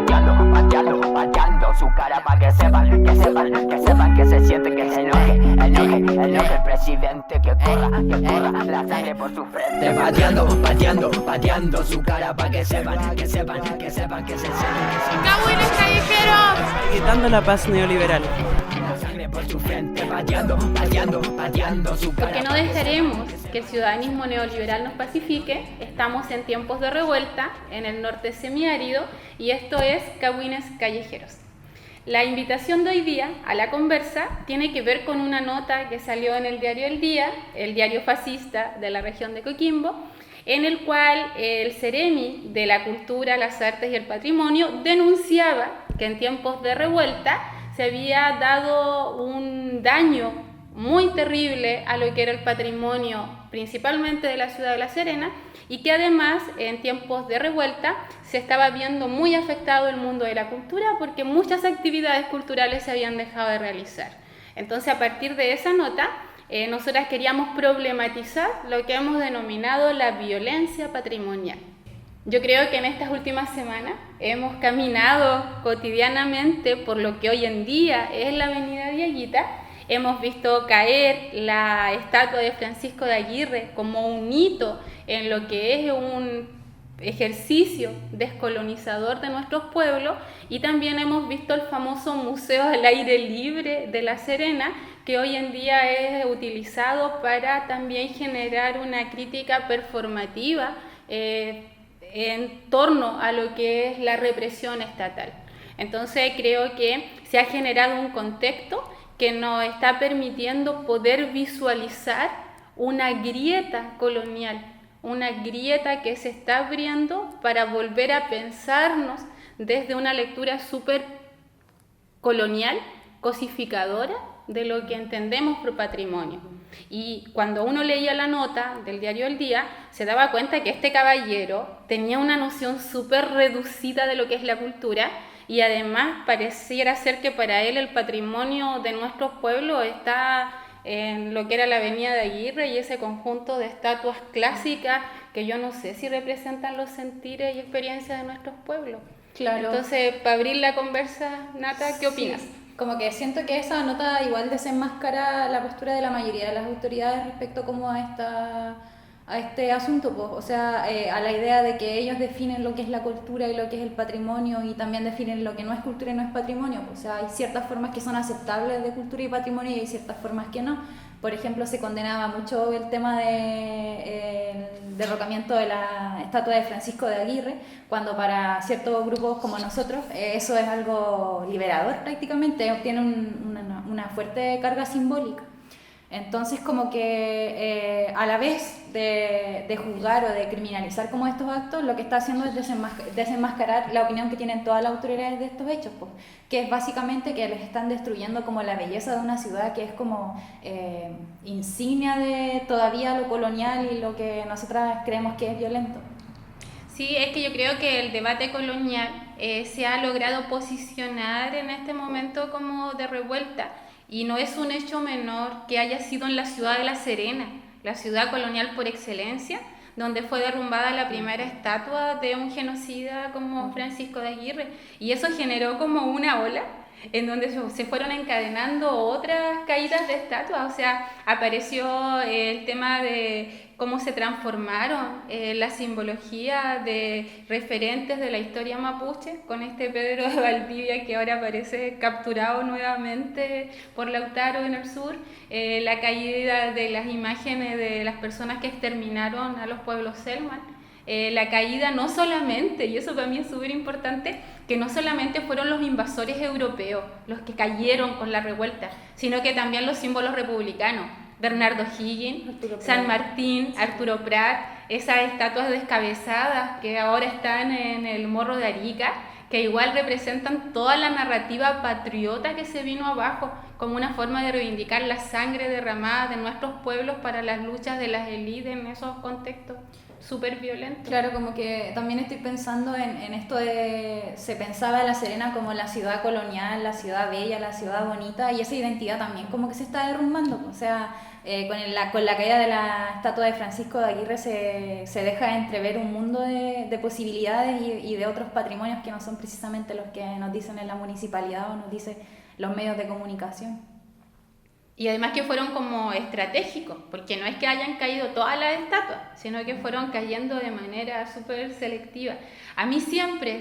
pateando su cara para que sepan, que se siente, que se enoje el presidente, que corra la sangre por su frente. Pateando su cara para que sepan, que se siente, que se ¡Cagüines callejeros! Gritando la paz neoliberal. la sangre por su frente, pateando su cara. Porque no dejaremos que el ciudadanismo neoliberal nos pacifique. Estamos en tiempos de revuelta en el norte semiárido y esto es Cagüines callejeros. La invitación de hoy día a la conversa tiene que ver con una nota que salió en el diario El Día, el diario fascista de la región de Coquimbo, en el cual el Ceremi de la Cultura, las Artes y el Patrimonio denunciaba que en tiempos de revuelta se había dado un daño muy terrible a lo que era el patrimonio, principalmente de la ciudad de La Serena, y que además en tiempos de revuelta se estaba viendo muy afectado el mundo de la cultura porque muchas actividades culturales se habían dejado de realizar. Entonces, a partir de esa nota, nosotras queríamos problematizar lo que hemos denominado la violencia patrimonial. Yo creo que en estas últimas semanas hemos caminado cotidianamente por lo que hoy en día es la Avenida Diaguita. Hemos visto caer la estatua de Francisco de Aguirre como un hito en lo que es un ejercicio descolonizador de nuestros pueblos, y también hemos visto el famoso Museo al Aire Libre de La Serena, que hoy en día es utilizado para también generar una crítica performativa en torno a lo que es la represión estatal. Entonces creo que se ha generado un contexto que nos está permitiendo poder visualizar una grieta colonial, una grieta que se está abriendo para volver a pensarnos desde una lectura súper colonial, cosificadora de lo que entendemos por patrimonio. Y cuando uno leía la nota del diario El Día, se daba cuenta que este caballero tenía una noción súper reducida de lo que es la cultura, y además pareciera ser que para él el patrimonio de nuestros pueblos está en lo que era la Avenida de Aguirre y ese conjunto de estatuas clásicas que yo no sé si representan los sentires y experiencias de nuestros pueblos. Claro. Entonces, para abrir la conversa, Nata, ¿qué opinas? Sí. Como que siento que esa nota igual desenmascara la postura de la mayoría de las autoridades respecto como a este asunto, pues. O sea, a la idea de que ellos definen lo que es la cultura y lo que es el patrimonio, y también definen lo que no es cultura y no es patrimonio. Pues, o sea, hay ciertas formas que son aceptables de cultura y patrimonio y hay ciertas formas que no. Por ejemplo, se condenaba mucho el tema del derrocamiento de la estatua de Francisco de Aguirre, cuando para ciertos grupos como nosotros eso es algo liberador prácticamente, tiene una fuerte carga simbólica. Entonces, como que a la vez de juzgar o de criminalizar como estos actos, lo que está haciendo es desenmascarar la opinión que tienen todas las autoridades de estos hechos, pues, que es básicamente que les están destruyendo como la belleza de una ciudad que es como insignia de todavía lo colonial y lo que nosotras creemos que es violento. Sí, es que yo creo que el debate colonial se ha logrado posicionar en este momento como de revuelta. Y no es un hecho menor que haya sido en la ciudad de La Serena, la ciudad colonial por excelencia, donde fue derrumbada la primera estatua de un genocida como Francisco de Aguirre. Y eso generó como una ola en donde se fueron encadenando otras caídas de estatuas. O sea, apareció el tema de cómo se transformaron la simbología de referentes de la historia mapuche, con este Pedro de Valdivia que ahora aparece capturado nuevamente por Lautaro en el sur, la caída de las imágenes de las personas que exterminaron a los pueblos Selman, la caída no solamente, y eso para mí es súper importante, que no solamente fueron los invasores europeos los que cayeron con la revuelta, sino que también los símbolos republicanos, Bernardo Higgins, San Martín, Arturo Prat, esas estatuas descabezadas que ahora están en el Morro de Arica, que igual representan toda la narrativa patriota que se vino abajo, como una forma de reivindicar la sangre derramada de nuestros pueblos para las luchas de las élites en esos contextos. súper violento. Claro, como que también estoy pensando en esto de, se pensaba La Serena como la ciudad colonial, la ciudad bella, la ciudad bonita, y esa identidad también como que se está derrumbando. O sea, con la caída de la estatua de Francisco de Aguirre se deja entrever un mundo de posibilidades y de otros patrimonios que no son precisamente los que nos dicen en la municipalidad o nos dicen los medios de comunicación. Y además que fueron como estratégicos, porque no es que hayan caído todas las estatuas, sino que fueron cayendo de manera súper selectiva. A mí siempre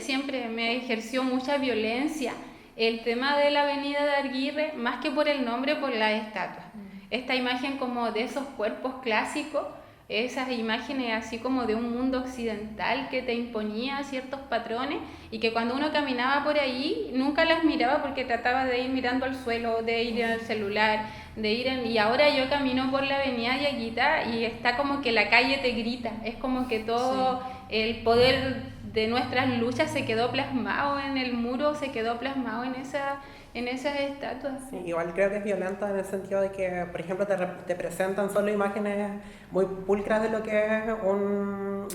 me ejerció mucha violencia el tema de la avenida de Aguirre, más que por el nombre, por las estatuas. Esta imagen como de esos cuerpos clásicos, esas imágenes así como de un mundo occidental que te imponía ciertos patrones y que cuando uno caminaba por ahí nunca las miraba porque trataba de ir mirando al suelo, de ir al celular, y ahora yo camino por la avenida Yaguita y está como que la calle te grita, es como que todo el poder de nuestras luchas se quedó plasmado en el muro, se quedó plasmado en esas estatuas. Sí, igual creo que es violenta en el sentido de que, por ejemplo, te presentan solo imágenes muy pulcras de lo que es un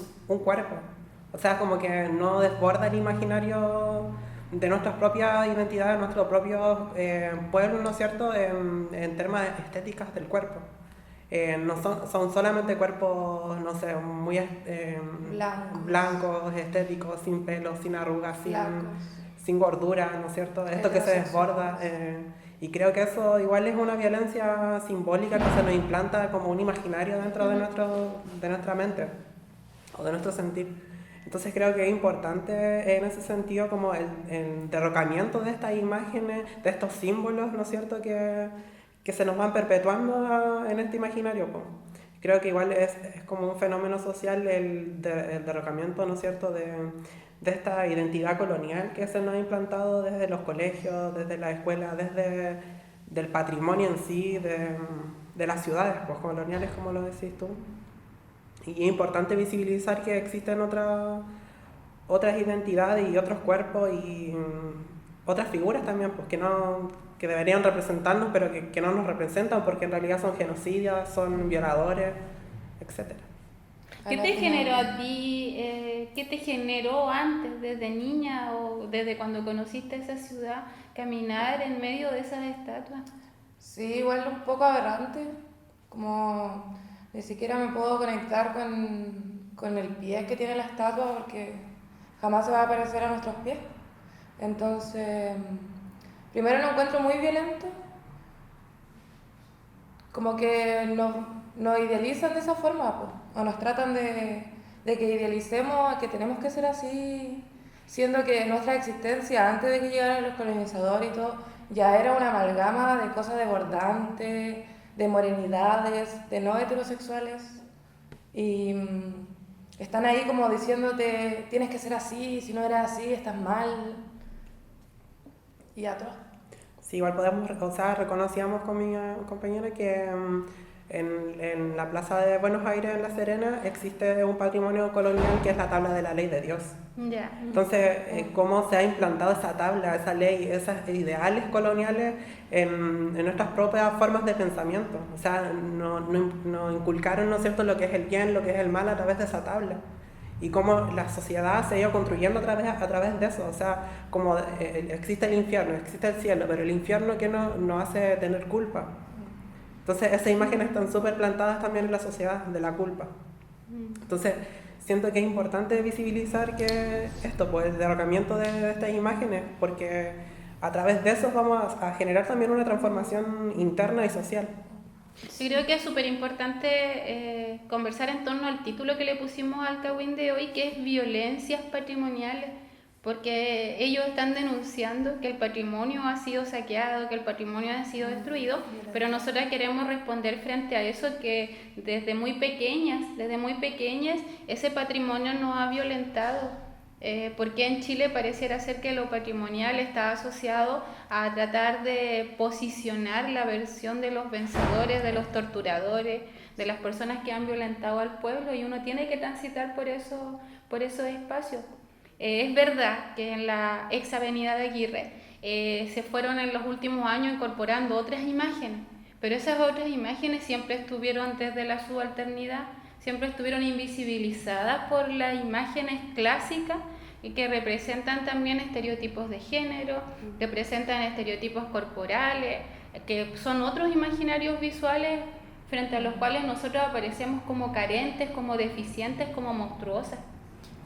cuerpo. O sea, como que no desborda el imaginario de nuestras propias identidades, nuestros propios pueblos, ¿no es cierto?, en temas estéticas del cuerpo. No son solamente cuerpos, no sé, muy blancos, estéticos, sin pelo, sin arrugas, sin gordura, ¿no es cierto? Esto que se desborda. Y creo que eso igual es una violencia simbólica que se nos implanta como un imaginario dentro de nuestra mente o de nuestro sentir. Entonces creo que es importante en ese sentido como el derrocamiento de estas imágenes, de estos símbolos, ¿no es cierto?, que se nos van perpetuando en este imaginario. Creo que igual es como un fenómeno social el derrocamiento, ¿no es cierto?, de esta identidad colonial que se nos ha implantado desde los colegios, desde la escuela, desde del patrimonio en sí, de las ciudades pues, coloniales, como lo decís tú. Y es importante visibilizar que existen otras identidades y otros cuerpos y otras figuras también, pues, que deberían representarnos, pero que no nos representan porque en realidad son genocidas, son violadores, etc. ¿Qué te generó a ti, qué te generó antes, desde niña o desde cuando conociste esa ciudad, caminar en medio de esas estatuas? Sí, igual un poco aberrante, como ni siquiera me puedo conectar con el pie que tiene la estatua porque jamás se va a parecer a nuestros pies. Entonces, primero lo encuentro muy violento, como que nos idealizan de esa forma, pues, o nos tratan de que idealicemos, que tenemos que ser así, siendo que nuestra existencia antes de que llegaran los colonizadores y todo, ya era una amalgama de cosas desbordantes, de morenidades, de no heterosexuales, y están ahí como diciéndote, tienes que ser así, si no eres así, estás mal, y atroz. Sí, igual reconocíamos con mi compañera que en la plaza de Buenos Aires, en La Serena, existe un patrimonio colonial que es la tabla de la ley de Dios. Yeah. Entonces, cómo se ha implantado esa tabla, esa ley, esos ideales coloniales en nuestras propias formas de pensamiento. O sea, nos inculcaron, ¿no es cierto?, lo que es el bien, lo que es el mal a través de esa tabla. Y cómo la sociedad se ha ido construyendo a través de eso. O sea, como existe el infierno, existe el cielo, pero el infierno que nos hace tener culpa. Entonces esas imágenes están súper plantadas también en la sociedad de la culpa. Entonces siento que es importante visibilizar que esto, pues el derrocamiento de estas imágenes, porque a través de eso vamos a generar también una transformación interna y social. Yo creo que es súper importante conversar en torno al título que le pusimos al Cawin de hoy, que es violencias patrimoniales, porque ellos están denunciando que el patrimonio ha sido saqueado, que el patrimonio ha sido destruido, pero nosotros queremos responder frente a eso, que desde muy pequeñas, ese patrimonio nos ha violentado. Porque en Chile pareciera ser que lo patrimonial está asociado a tratar de posicionar la versión de los vencedores, de los torturadores, de las personas que han violentado al pueblo, y uno tiene que transitar por esos espacios. Es verdad que en la ex avenida de Aguirre se fueron en los últimos años incorporando otras imágenes, pero esas otras imágenes siempre estuvieron desde la subalternidad, siempre estuvieron invisibilizadas por las imágenes clásicas y que representan también estereotipos de género, que presentan estereotipos corporales, que son otros imaginarios visuales frente a los cuales nosotros aparecemos como carentes, como deficientes, como monstruosas.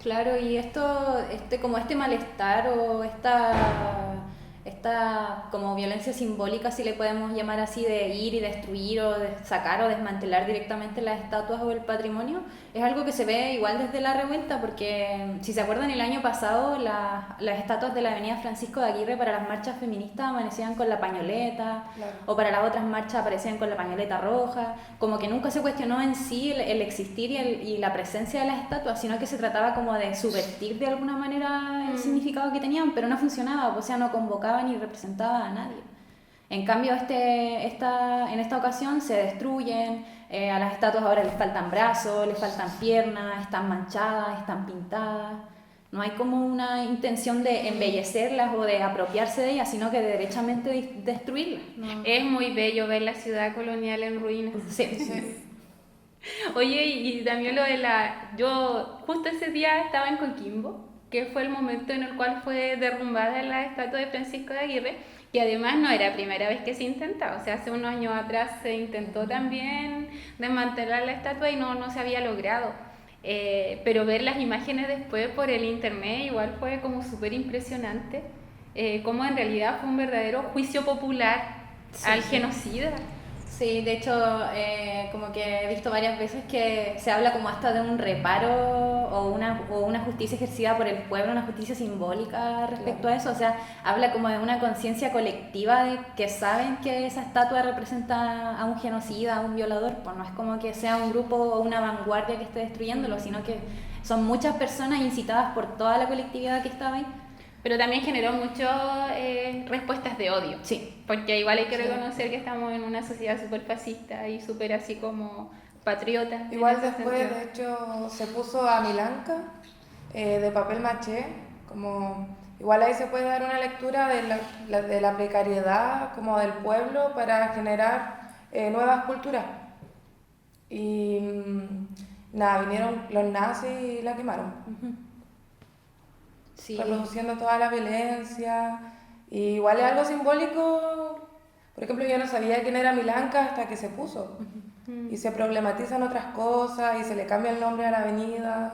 Claro, y esto, como este malestar o esta como violencia simbólica, si le podemos llamar así, de ir y destruir o de sacar o desmantelar directamente las estatuas o el patrimonio, es algo que se ve igual desde la revuelta, porque si se acuerdan, el año pasado las estatuas de la avenida Francisco de Aguirre para las marchas feministas amanecían con la pañoleta, Claro. o para las otras marchas aparecían con la pañoleta roja, como que nunca se cuestionó en sí el existir y la presencia de las estatuas, sino que se trataba como de subvertir de alguna manera el significado que tenían, pero no funcionaba, o sea, no convocaba ni representaba a nadie. En cambio, en esta ocasión se destruyen, a las estatuas ahora les faltan brazos, les faltan piernas, están manchadas, están pintadas. No hay como una intención de embellecerlas o de apropiarse de ellas, sino que de derechamente destruirlas. No. Es muy bello ver la ciudad colonial en ruinas. Sí. Oye, y también lo de yo justo ese día estaba en Coquimbo, que fue el momento en el cual fue derrumbada la estatua de Francisco de Aguirre, que además no era la primera vez que se intentaba, o sea, hace unos años atrás se intentó también desmantelar la estatua y no se había logrado. Pero ver las imágenes después por el internet igual fue como súper impresionante, como en realidad fue un verdadero juicio popular al genocida. Sí, de hecho, como que he visto varias veces que se habla como hasta de un reparo o una justicia ejercida por el pueblo, una justicia simbólica respecto a eso. O sea, habla como de una conciencia colectiva de que saben que esa estatua representa a un genocida, a un violador. Pues no es como que sea un grupo o una vanguardia que esté destruyéndolo, sino que son muchas personas incitadas por toda la colectividad que estaba ahí. Pero también generó muchas respuestas de odio. Sí. Porque igual hay que reconocer que estamos en una sociedad súper fascista y súper así como patriota. Igual después, de hecho, se puso a Milanka de papel maché, como igual ahí se puede dar una lectura de la precariedad como del pueblo para generar nuevas culturas. Y nada, vinieron los nazis y la quemaron. Sí. Reproduciendo toda la violencia. Y igual es algo simbólico. Por ejemplo, yo no sabía quién era Milanka hasta que se puso. Y se problematizan otras cosas y se le cambia el nombre a la avenida.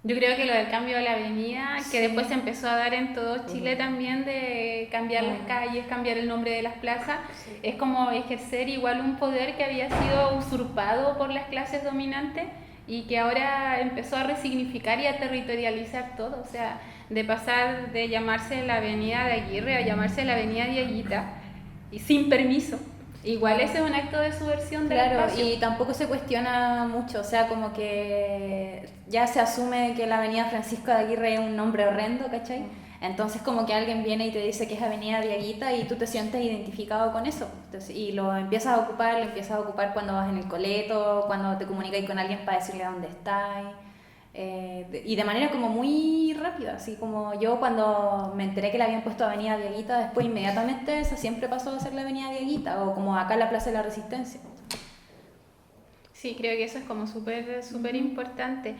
Yo creo que lo del cambio de la avenida, que después se empezó a dar en todo Chile también, de cambiar las calles, cambiar el nombre de las plazas, es como ejercer igual un poder que había sido usurpado por las clases dominantes y que ahora empezó a resignificar y a territorializar todo. O sea, de pasar de llamarse la avenida de Aguirre a llamarse la avenida Dieguita, y sin permiso. Igual ese es un acto de subversión del espacio. Y tampoco se cuestiona mucho, o sea, como que ya se asume que la avenida Francisco de Aguirre es un nombre horrendo, ¿cachai? Entonces como que alguien viene y te dice que es avenida Dieguita y tú te sientes identificado con eso. Entonces, y lo empiezas a ocupar cuando vas en el coleto, cuando te comunicas con alguien para decirle dónde estás. Y de manera como muy rápida, así como yo cuando me enteré que le habían puesto Avenida Dieguita, después inmediatamente esa siempre pasó a ser la Avenida Dieguita, o como acá la Plaza de la Resistencia. Sí, creo que eso es como súper importante.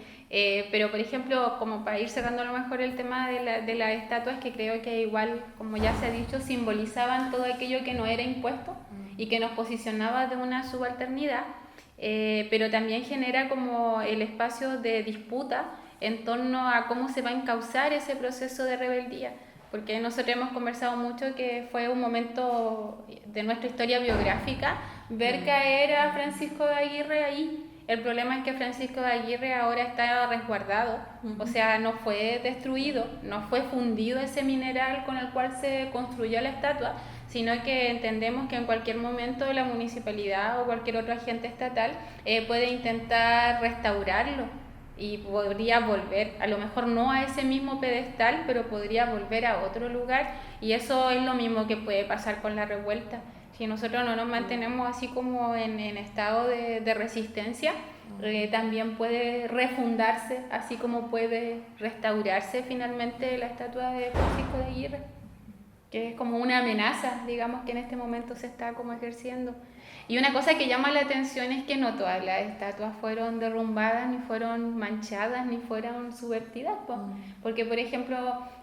Pero, por ejemplo, como para ir cerrando a lo mejor el tema de las estatuas, que creo que igual, como ya se ha dicho, simbolizaban todo aquello que no era impuesto y que nos posicionaba de una subalternidad. Pero también genera como el espacio de disputa en torno a cómo se va a encauzar ese proceso de rebeldía, porque nosotros hemos conversado mucho que fue un momento de nuestra historia biográfica ver caer a Francisco de Aguirre ahí. El problema es que Francisco de Aguirre ahora está resguardado, o sea, no fue destruido, no fue fundido ese mineral con el cual se construyó la estatua, sino que entendemos que en cualquier momento la municipalidad o cualquier otro agente estatal puede intentar restaurarlo y podría volver, a lo mejor no a ese mismo pedestal, pero podría volver a otro lugar, y eso es lo mismo que puede pasar con la revuelta. Si nosotros no nos mantenemos así como en estado de resistencia, también puede refundarse, así como puede restaurarse finalmente la estatua de Francisco de Aguirre. que es como una amenaza, digamos, que en este momento se está como ejerciendo. Y una cosa que llama la atención es que no todas las estatuas fueron derrumbadas, ni fueron manchadas, ni fueron subvertidas, porque por ejemplo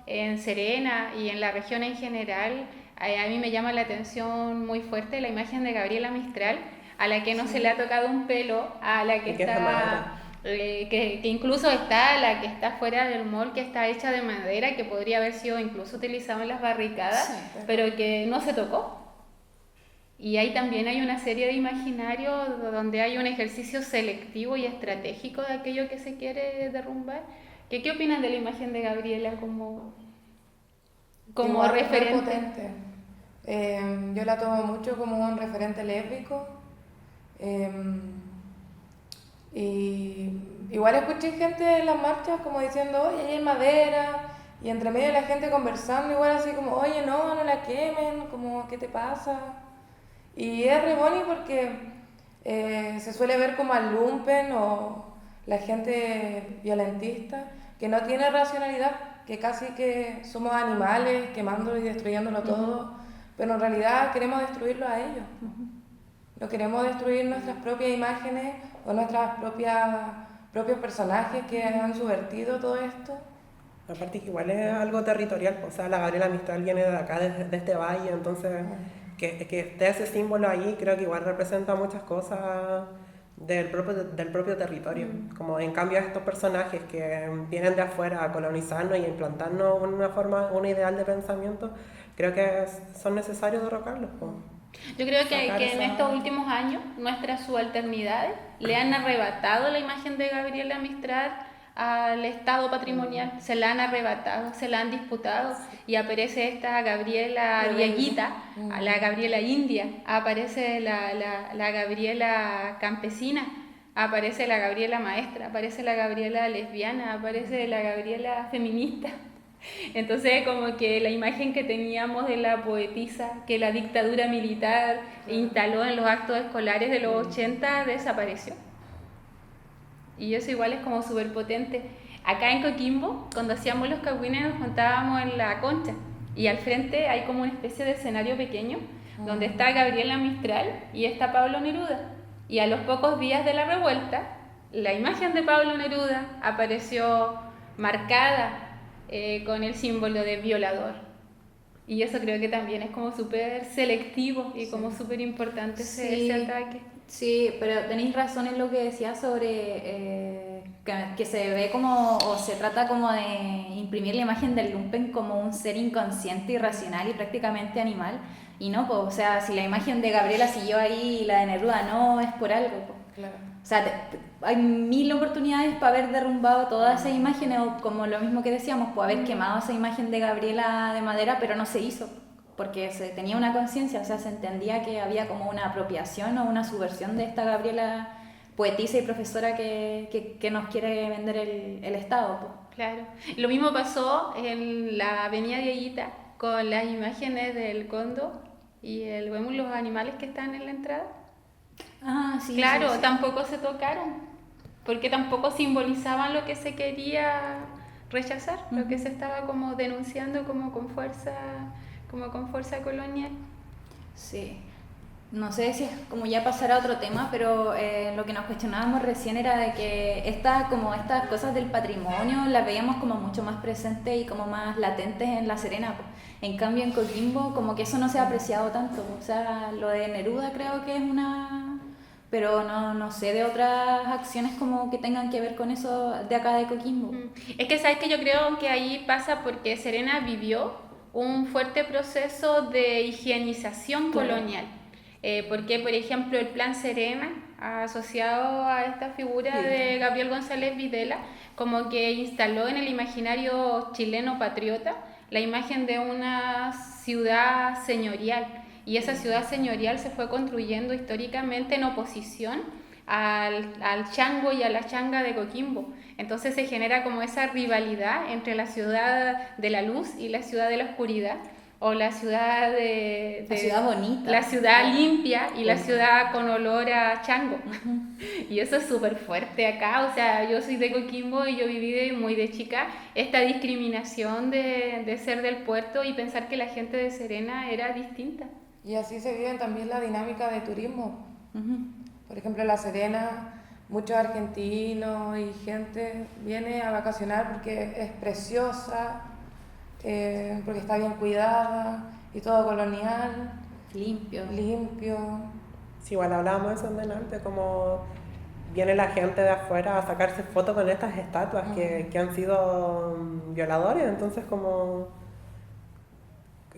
en Serena y en la región en general, a mí me llama la atención muy fuerte la imagen de Gabriela Mistral, a la que no se le ha tocado un pelo, a la que está... que incluso está la que está fuera del mall, que está hecha de madera, que podría haber sido incluso utilizado en las barricadas, pero que no se tocó. Y ahí también hay una serie de imaginarios donde hay un ejercicio selectivo y estratégico de aquello que se quiere derrumbar. ¿Qué opinas de la imagen de Gabriela como Igual, referente? potente. Yo la tomo mucho como un referente lésbico. Y igual escuché gente en las marchas como diciendo, oye, ahí hay madera, y entre medio de la gente conversando, igual así como, oye, no la quemen, como, ¿qué te pasa? Y es re boni porque se suele ver como al lumpen o la gente violentista que no tiene racionalidad, que casi que somos animales quemándolo y destruyéndolo todo, pero en realidad queremos destruirlo a ellos. No queremos destruir nuestras propias imágenes o nuestros propios personajes que han subvertido todo esto. Aparte que igual es algo territorial, o sea, la Gabriela Mistral viene de acá, de este valle, entonces que esté ese símbolo ahí creo que igual representa muchas cosas del propio territorio. Como en cambio estos personajes que vienen de afuera a colonizarnos y a implantarnos un ideal de pensamiento, creo que son necesarios derrocarlos. Yo creo que en estos últimos años nuestras subalternidades le han arrebatado la imagen de Gabriela Mistral al Estado patrimonial, se la han arrebatado, se la han disputado, y aparece esta Gabriela Vieguita, la Gabriela India, aparece la Gabriela campesina, aparece la Gabriela maestra, aparece la Gabriela lesbiana, aparece la Gabriela feminista. Entonces como que la imagen que teníamos de la poetisa que la dictadura militar instaló en los actos escolares de los 80 desapareció. Y eso igual es como súper potente. Acá en Coquimbo, cuando hacíamos los cagüines, nos juntábamos en la concha y al frente hay como una especie de escenario pequeño donde está Gabriela Mistral y está Pablo Neruda. Y a los pocos días de la revuelta, la imagen de Pablo Neruda apareció marcada con el símbolo de violador. Y eso creo que también es como súper selectivo y como súper importante ese ataque. Sí, pero tenéis razón en lo que decías sobre que se ve como, o se trata como de imprimir la imagen del lumpen como un ser inconsciente, irracional y prácticamente animal. Y no, pues, o sea, si la imagen de Gabriela siguió ahí y la de Neruda no, es por algo, pues. Claro. O sea, hay 1000 oportunidades para haber derrumbado todas esas imágenes, o como lo mismo que decíamos, pues haber quemado esa imagen de Gabriela de madera, pero no se hizo, porque se tenía una conciencia, o sea, se entendía que había como una apropiación o una subversión de esta Gabriela poetisa y profesora que nos quiere vender el Estado, pues. Claro. Lo mismo pasó en la Avenida Dieguita con las imágenes del cóndor y el vemos los animales que están en la entrada. Ah, sí. Claro, sí. tampoco se tocaron, porque tampoco simbolizaban lo que se quería rechazar, lo que se estaba como denunciando como con fuerza colonial. Sí. No sé si es como ya pasar a otro tema, pero lo que nos cuestionábamos recién era de que estas cosas del patrimonio las veíamos como mucho más presentes y como más latentes en La Serena. En cambio en Coquimbo como que eso no se ha apreciado tanto. O sea, lo de Neruda creo que es una... Pero no sé de otras acciones como que tengan que ver con eso de acá de Coquimbo. Es que sabes que yo creo que ahí pasa porque Serena vivió un fuerte proceso de higienización colonial. Porque, por ejemplo, el Plan Serena, asociado a esta figura de Gabriel González Videla, como que instaló en el imaginario chileno patriota la imagen de una ciudad señorial. Y esa ciudad señorial se fue construyendo históricamente en oposición al chango y a la changa de Coquimbo. Entonces se genera como esa rivalidad entre la ciudad de la luz y la ciudad de la oscuridad. o la ciudad La ciudad bonita. la ciudad limpia y la ciudad con olor a chango. Y eso es súper fuerte acá, o sea, yo soy de Coquimbo y yo viví muy de chica esta discriminación de ser del puerto y pensar que la gente de Serena era distinta. Y así se vive también la dinámica de turismo. Por ejemplo, en La Serena, muchos argentinos y gente viene a vacacionar porque es preciosa, porque está bien cuidada y todo colonial, Limpio. Sí, igual hablábamos de eso en delante, como viene la gente de afuera a sacarse fotos con estas estatuas que han sido violadores, entonces como...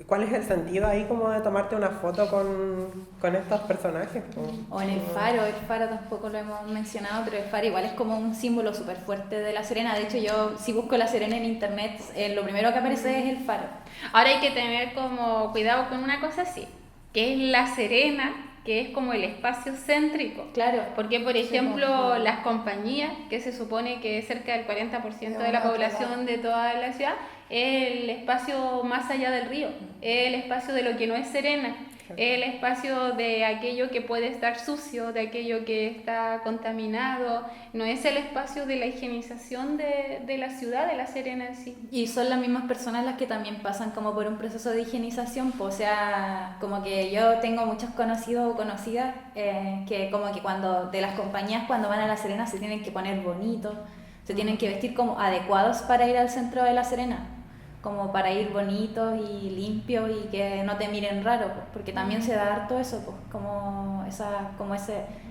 ¿Cuál es el sentido ahí como de tomarte una foto con estos personajes? O en el faro tampoco lo hemos mencionado, pero el faro igual es como un símbolo súper fuerte de La Serena. De hecho, yo si busco La Serena en internet, lo primero que aparece es el faro. Ahora hay que tener como cuidado con una cosa así, que es La Serena, que es como el espacio céntrico. Claro. Porque, por ejemplo, las compañías, que se supone que es cerca del 40% de la población de toda la ciudad, es el espacio más allá del río, es el espacio de lo que no es Serena, es el espacio de aquello que puede estar sucio, de aquello que está contaminado, no es el espacio de la higienización de la ciudad, de La Serena en sí. Y son las mismas personas las que también pasan como por un proceso de higienización, pues, o sea, como que yo tengo muchos conocidos o conocidas que como que cuando de las compañías cuando van a La Serena se tienen que poner bonitos, se tienen que vestir como adecuados para ir al centro de La Serena, como para ir bonitos y limpios y que no te miren raro, pues, porque también se da harto eso, pues, como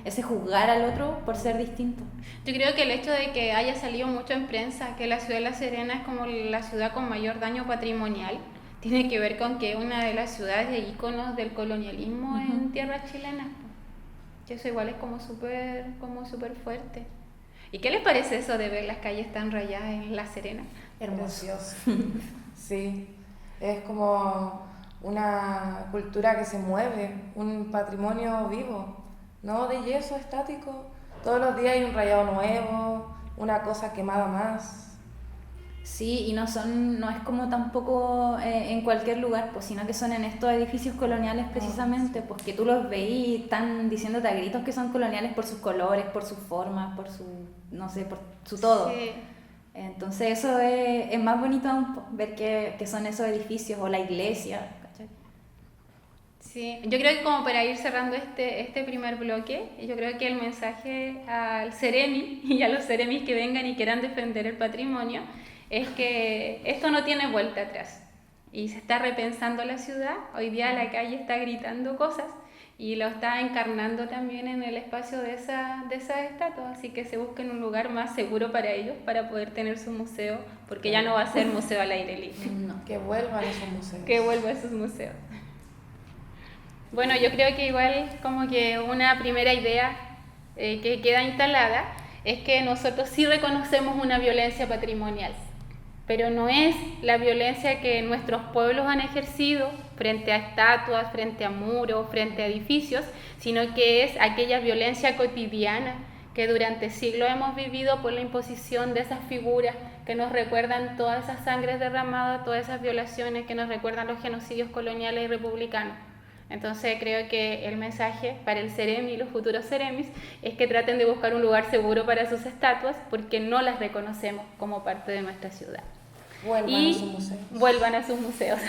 ese juzgar al otro por ser distinto. Yo creo que el hecho de que haya salido mucho en prensa que la ciudad de La Serena es como la ciudad con mayor daño patrimonial, tiene que ver con que es una de las ciudades de íconos del colonialismo en tierras chilenas, pues. Que eso igual es como súper fuerte. ¿Y qué les parece eso de ver las calles tan rayadas en La Serena? Precioso. Sí, es como una cultura que se mueve, un patrimonio vivo, no de yeso estático. Todos los días hay un rayado nuevo, una cosa quemada más. Sí, y no es como tampoco en cualquier lugar, pues, sino que son en estos edificios coloniales precisamente, pues que tú los veís y están diciéndote a gritos que son coloniales por sus colores, por sus formas, por su, no sé, por su todo. Sí. Entonces eso es más bonito aún, ver que son esos edificios o la iglesia, ¿cachai? Sí, yo creo que como para ir cerrando este primer bloque, yo creo que el mensaje al Ceremi y a los Ceremis que vengan y quieran defender el patrimonio es que esto no tiene vuelta atrás y se está repensando la ciudad. Hoy día la calle está gritando cosas y lo está encarnando también en el espacio de esas estatuas, así que se busquen un lugar más seguro para ellos para poder tener su museo, porque ya no va a ser museo al aire libre. No. Que vuelvan esos museos. Que vuelva a esos museos. Bueno, yo creo que igual como que una primera idea que queda instalada es que nosotros sí reconocemos una violencia patrimonial, pero no es la violencia que nuestros pueblos han ejercido frente a estatuas, frente a muros, frente a edificios, sino que es aquella violencia cotidiana que durante siglos hemos vivido por la imposición de esas figuras que nos recuerdan todas esas sangres derramadas, todas esas violaciones que nos recuerdan los genocidios coloniales y republicanos. Entonces creo que el mensaje para el Ceremi y los futuros Ceremis es que traten de buscar un lugar seguro para sus estatuas porque no las reconocemos como parte de nuestra ciudad. Vuelvan a sus museos.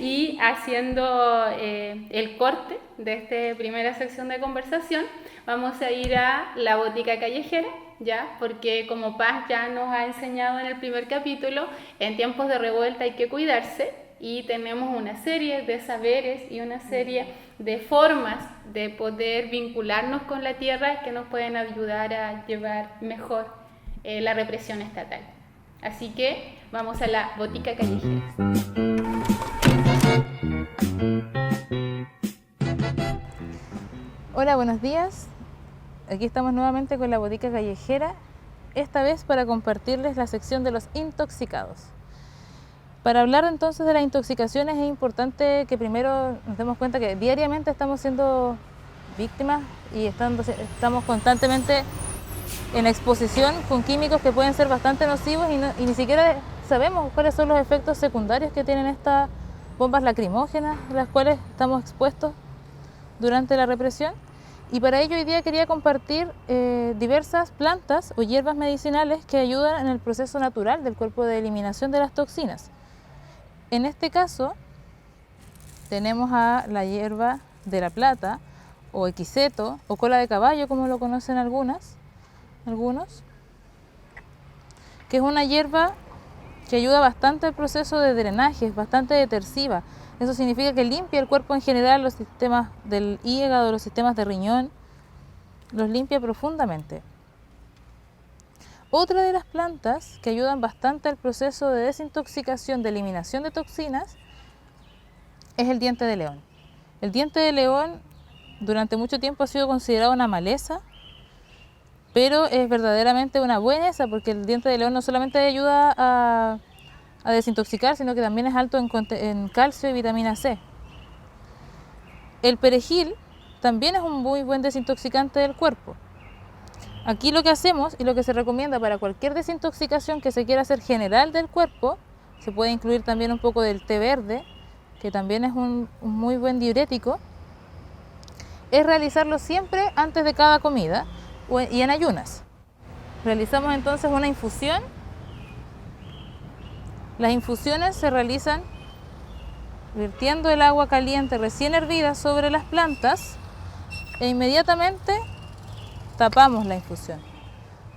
Y haciendo el corte de esta primera sección de conversación, vamos a ir a la botica callejera, ¿ya? Porque como Paz ya nos ha enseñado en el primer capítulo, en tiempos de revuelta hay que cuidarse y tenemos una serie de saberes y una serie de formas de poder vincularnos con la tierra que nos pueden ayudar a llevar mejor la represión estatal. Así que vamos a la botica callejera. Hola, buenos días. Aquí estamos nuevamente con la botica callejera, esta vez para compartirles la sección de los intoxicados. Para hablar entonces de las intoxicaciones es importante que primero nos demos cuenta que diariamente estamos siendo víctimas y estamos constantemente en exposición con químicos que pueden ser bastante nocivos y ni siquiera sabemos cuáles son los efectos secundarios que tienen estas bombas lacrimógenas a las cuales estamos expuestos durante la represión. Y para ello hoy día quería compartir diversas plantas o hierbas medicinales que ayudan en el proceso natural del cuerpo de eliminación de las toxinas. En este caso tenemos a la hierba de la plata o equiseto o cola de caballo, como lo conocen algunos, que es una hierba que ayuda bastante al proceso de drenaje, es bastante detersiva. Eso significa que limpia el cuerpo en general, los sistemas del hígado, los sistemas de riñón, los limpia profundamente. Otra de las plantas que ayudan bastante al proceso de desintoxicación, de eliminación de toxinas, es el diente de león. El diente de león durante mucho tiempo ha sido considerado una maleza, pero es verdaderamente una bueneza, porque el diente de león no solamente ayuda a desintoxicar, sino que también es alto en calcio y vitamina C. El perejil también es un muy buen desintoxicante del cuerpo. Aquí lo que hacemos y lo que se recomienda para cualquier desintoxicación que se quiera hacer general del cuerpo, se puede incluir también un poco del té verde, que también es un muy buen diurético, es realizarlo siempre antes de cada comida y en ayunas. Realizamos entonces una infusión. Las infusiones se realizan vertiendo el agua caliente recién hervida sobre las plantas e inmediatamente tapamos la infusión.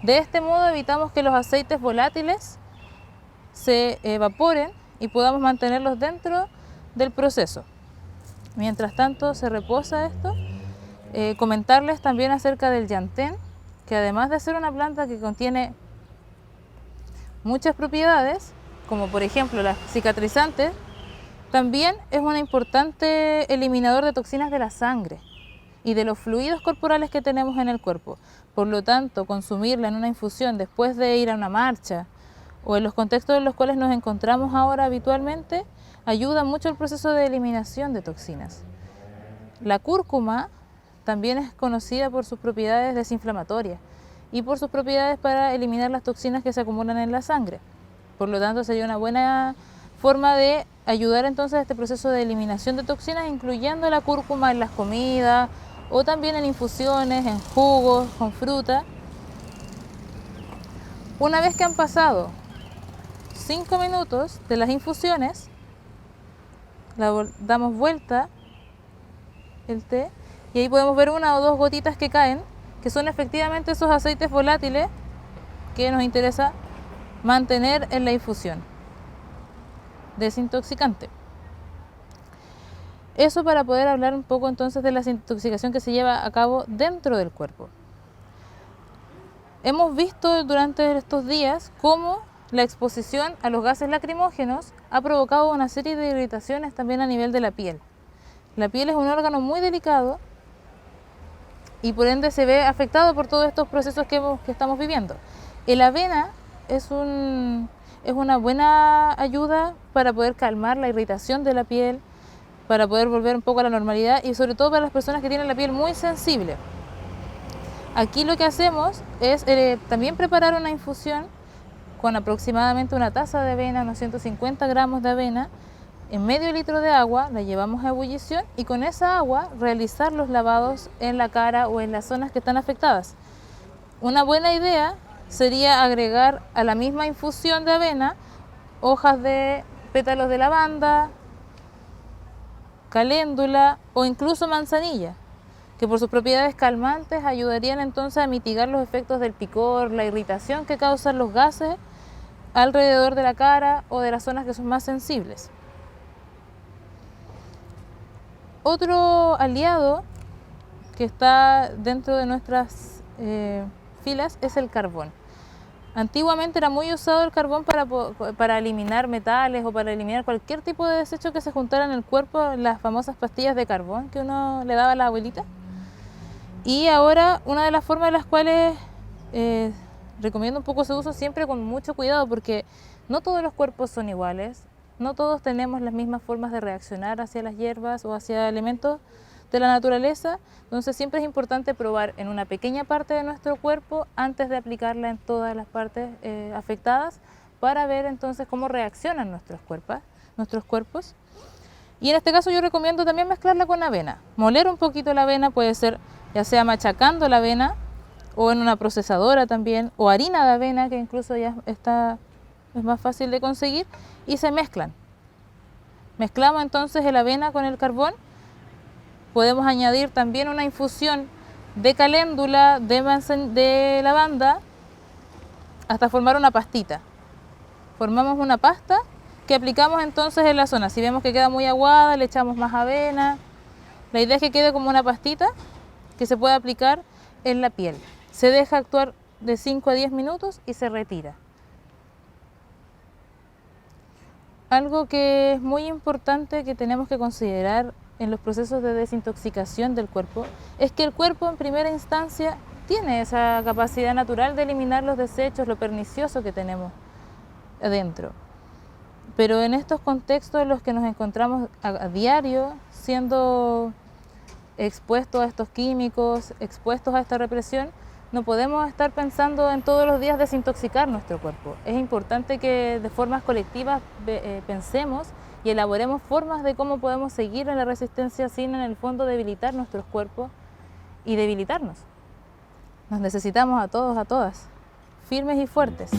De este modo evitamos que los aceites volátiles se evaporen y podamos mantenerlos dentro del proceso. Mientras tanto se reposa esto. Comentarles también acerca del llantén, que además de ser una planta que contiene muchas propiedades, como por ejemplo las cicatrizantes, también es un importante eliminador de toxinas de la sangre y de los fluidos corporales que tenemos en el cuerpo. Por lo tanto, consumirla en una infusión después de ir a una marcha o en los contextos en los cuales nos encontramos ahora habitualmente, ayuda mucho al proceso de eliminación de toxinas. La cúrcuma también es conocida por sus propiedades desinflamatorias y por sus propiedades para eliminar las toxinas que se acumulan en la sangre. Por lo tanto, sería una buena forma de ayudar entonces a este proceso de eliminación de toxinas, incluyendo la cúrcuma en las comidas o también en infusiones, en jugos, con fruta. Una vez que han pasado 5 minutos de las infusiones, damos vuelta el té y ahí podemos ver 1 o 2 gotitas que caen, que son efectivamente esos aceites volátiles que nos interesa mantener en la infusión desintoxicante. Eso para poder hablar un poco entonces de la desintoxicación que se lleva a cabo dentro del cuerpo. Hemos visto durante estos días cómo la exposición a los gases lacrimógenos ha provocado una serie de irritaciones también a nivel de la piel. La piel es un órgano muy delicado y por ende se ve afectado por todos estos procesos que estamos viviendo. El avena es una buena ayuda para poder calmar la irritación de la piel, para poder volver un poco a la normalidad y sobre todo para las personas que tienen la piel muy sensible. Aquí lo que hacemos es también preparar una infusión con aproximadamente 1 taza de avena, unos 150 gramos de avena, en medio litro de agua, la llevamos a ebullición y con esa agua realizar los lavados en la cara o en las zonas que están afectadas. Una buena idea sería agregar a la misma infusión de avena hojas de pétalos de lavanda, caléndula o incluso manzanilla, que por sus propiedades calmantes ayudarían entonces a mitigar los efectos del picor, la irritación que causan los gases alrededor de la cara o de las zonas que son más sensibles. Otro aliado que está dentro de nuestras filas es el carbón. Antiguamente era muy usado el carbón para eliminar metales o para eliminar cualquier tipo de desecho que se juntara en el cuerpo, las famosas pastillas de carbón que uno le daba a la abuelita. Y ahora una de las formas en las cuales recomiendo un poco su uso, siempre con mucho cuidado, porque no todos los cuerpos son iguales, no todos tenemos las mismas formas de reaccionar hacia las hierbas o hacia elementos de la naturaleza, entonces siempre es importante probar en una pequeña parte de nuestro cuerpo antes de aplicarla en todas las partes afectadas para ver entonces cómo reaccionan nuestros cuerpos. Y en este caso yo recomiendo también mezclarla con avena. Moler un poquito la avena, puede ser ya sea machacando la avena o en una procesadora también, o harina de avena, que incluso ya es más fácil de conseguir, y se mezclan. Mezclamos entonces el avena con el carbón. Podemos añadir también una infusión de caléndula, de lavanda, hasta formar una pastita. Formamos una pasta que aplicamos entonces en la zona. Si vemos que queda muy aguada, le echamos más avena. La idea es que quede como una pastita que se puede aplicar en la piel. Se deja actuar de 5 a 10 minutos y se retira. Algo que es muy importante que tenemos que considerar en los procesos de desintoxicación del cuerpo es que el cuerpo en primera instancia tiene esa capacidad natural de eliminar los desechos, lo pernicioso que tenemos adentro. Pero en estos contextos en los que nos encontramos a diario, siendo expuestos a estos químicos, expuestos a esta represión, no podemos estar pensando en todos los días desintoxicar nuestro cuerpo. Es importante que de formas colectivas pensemos y elaboremos formas de cómo podemos seguir en la resistencia sin en el fondo debilitar nuestros cuerpos y debilitarnos. Nos necesitamos a todos, a todas, firmes y fuertes.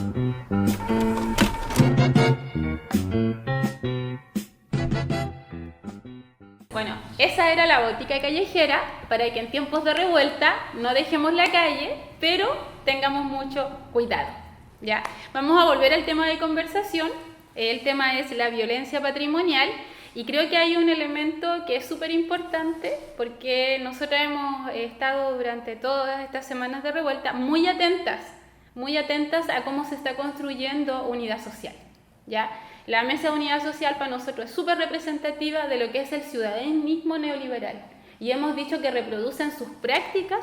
Bueno, esa era la botica callejera para que en tiempos de revuelta no dejemos la calle, pero tengamos mucho cuidado, ¿ya? Vamos a volver al tema de conversación. El tema es la violencia patrimonial y creo que hay un elemento que es súper importante porque nosotros hemos estado durante todas estas semanas de revuelta muy atentas a cómo se está construyendo unidad social, ¿ya? La Mesa de Unidad Social para nosotros es súper representativa de lo que es el ciudadanismo neoliberal y hemos dicho que reproducen sus prácticas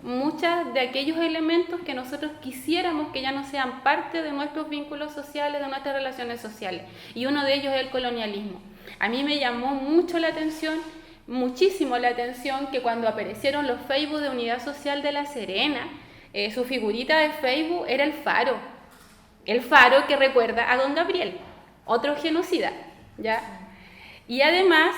muchos de aquellos elementos que nosotros quisiéramos que ya no sean parte de nuestros vínculos sociales, de nuestras relaciones sociales, y uno de ellos es el colonialismo. A mí me llamó mucho la atención, muchísimo la atención, que cuando aparecieron los Facebook de Unidad Social de La Serena, su figurita de Facebook era el faro que recuerda a Don Gabriel, otro genocida, ¿ya? Y además,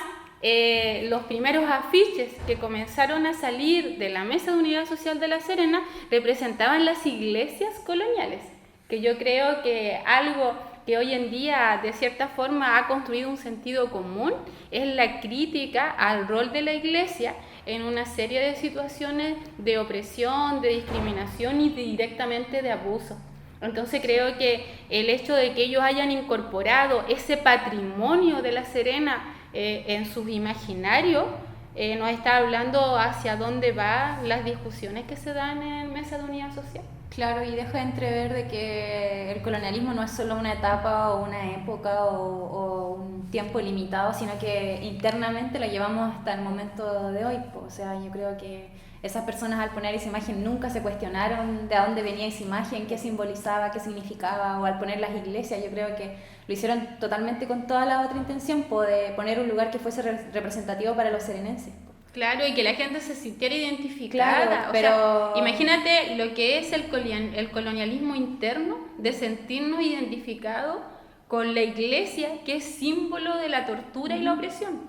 los primeros afiches que comenzaron a salir de la Mesa de Unidad Social de La Serena representaban las iglesias coloniales, que yo creo que algo que hoy en día de cierta forma ha construido un sentido común es la crítica al rol de la iglesia en una serie de situaciones de opresión, de discriminación y directamente de abuso. Entonces creo que el hecho de que ellos hayan incorporado ese patrimonio de La Serena en sus imaginarios nos está hablando hacia dónde van las discusiones que se dan en Mesa de Unidad Social. Claro, y deja entrever de que el colonialismo no es solo una etapa o una época o un tiempo limitado, sino que internamente lo llevamos hasta el momento de hoy. O sea, yo creo que esas personas al poner esa imagen nunca se cuestionaron de dónde venía esa imagen, qué simbolizaba, qué significaba, o al poner las iglesias, yo creo que lo hicieron totalmente con toda la otra intención, de poner un lugar que fuese representativo para los serenenses. Claro, y que la gente se sintiera identificada. Claro, o pero sea, imagínate lo que es el colonialismo interno, de sentirnos identificados con la iglesia, que es símbolo de la tortura y la opresión,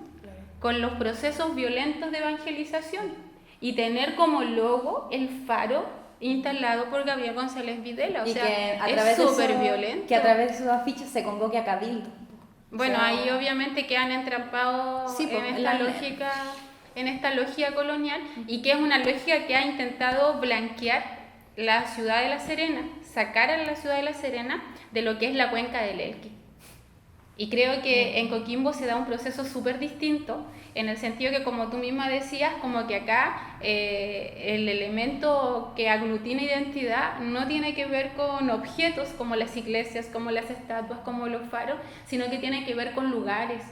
con los procesos violentos de evangelización, y tener como logo el faro instalado por Gabriel González Videla. O y sea, que es súper violento. Que a través de sus afiches se convoque a cabildo. Bueno, ahí obviamente quedan entrampados en esta lógica colonial, y que es una lógica que ha intentado blanquear la ciudad de La Serena, sacar a la ciudad de La Serena de lo que es la cuenca del Elqui. Y creo que en Coquimbo se da un proceso súper distinto, en el sentido que, como tú misma decías, como que acá el elemento que aglutina identidad no tiene que ver con objetos como las iglesias, como las estatuas, como los faros, sino que tiene que ver con lugares,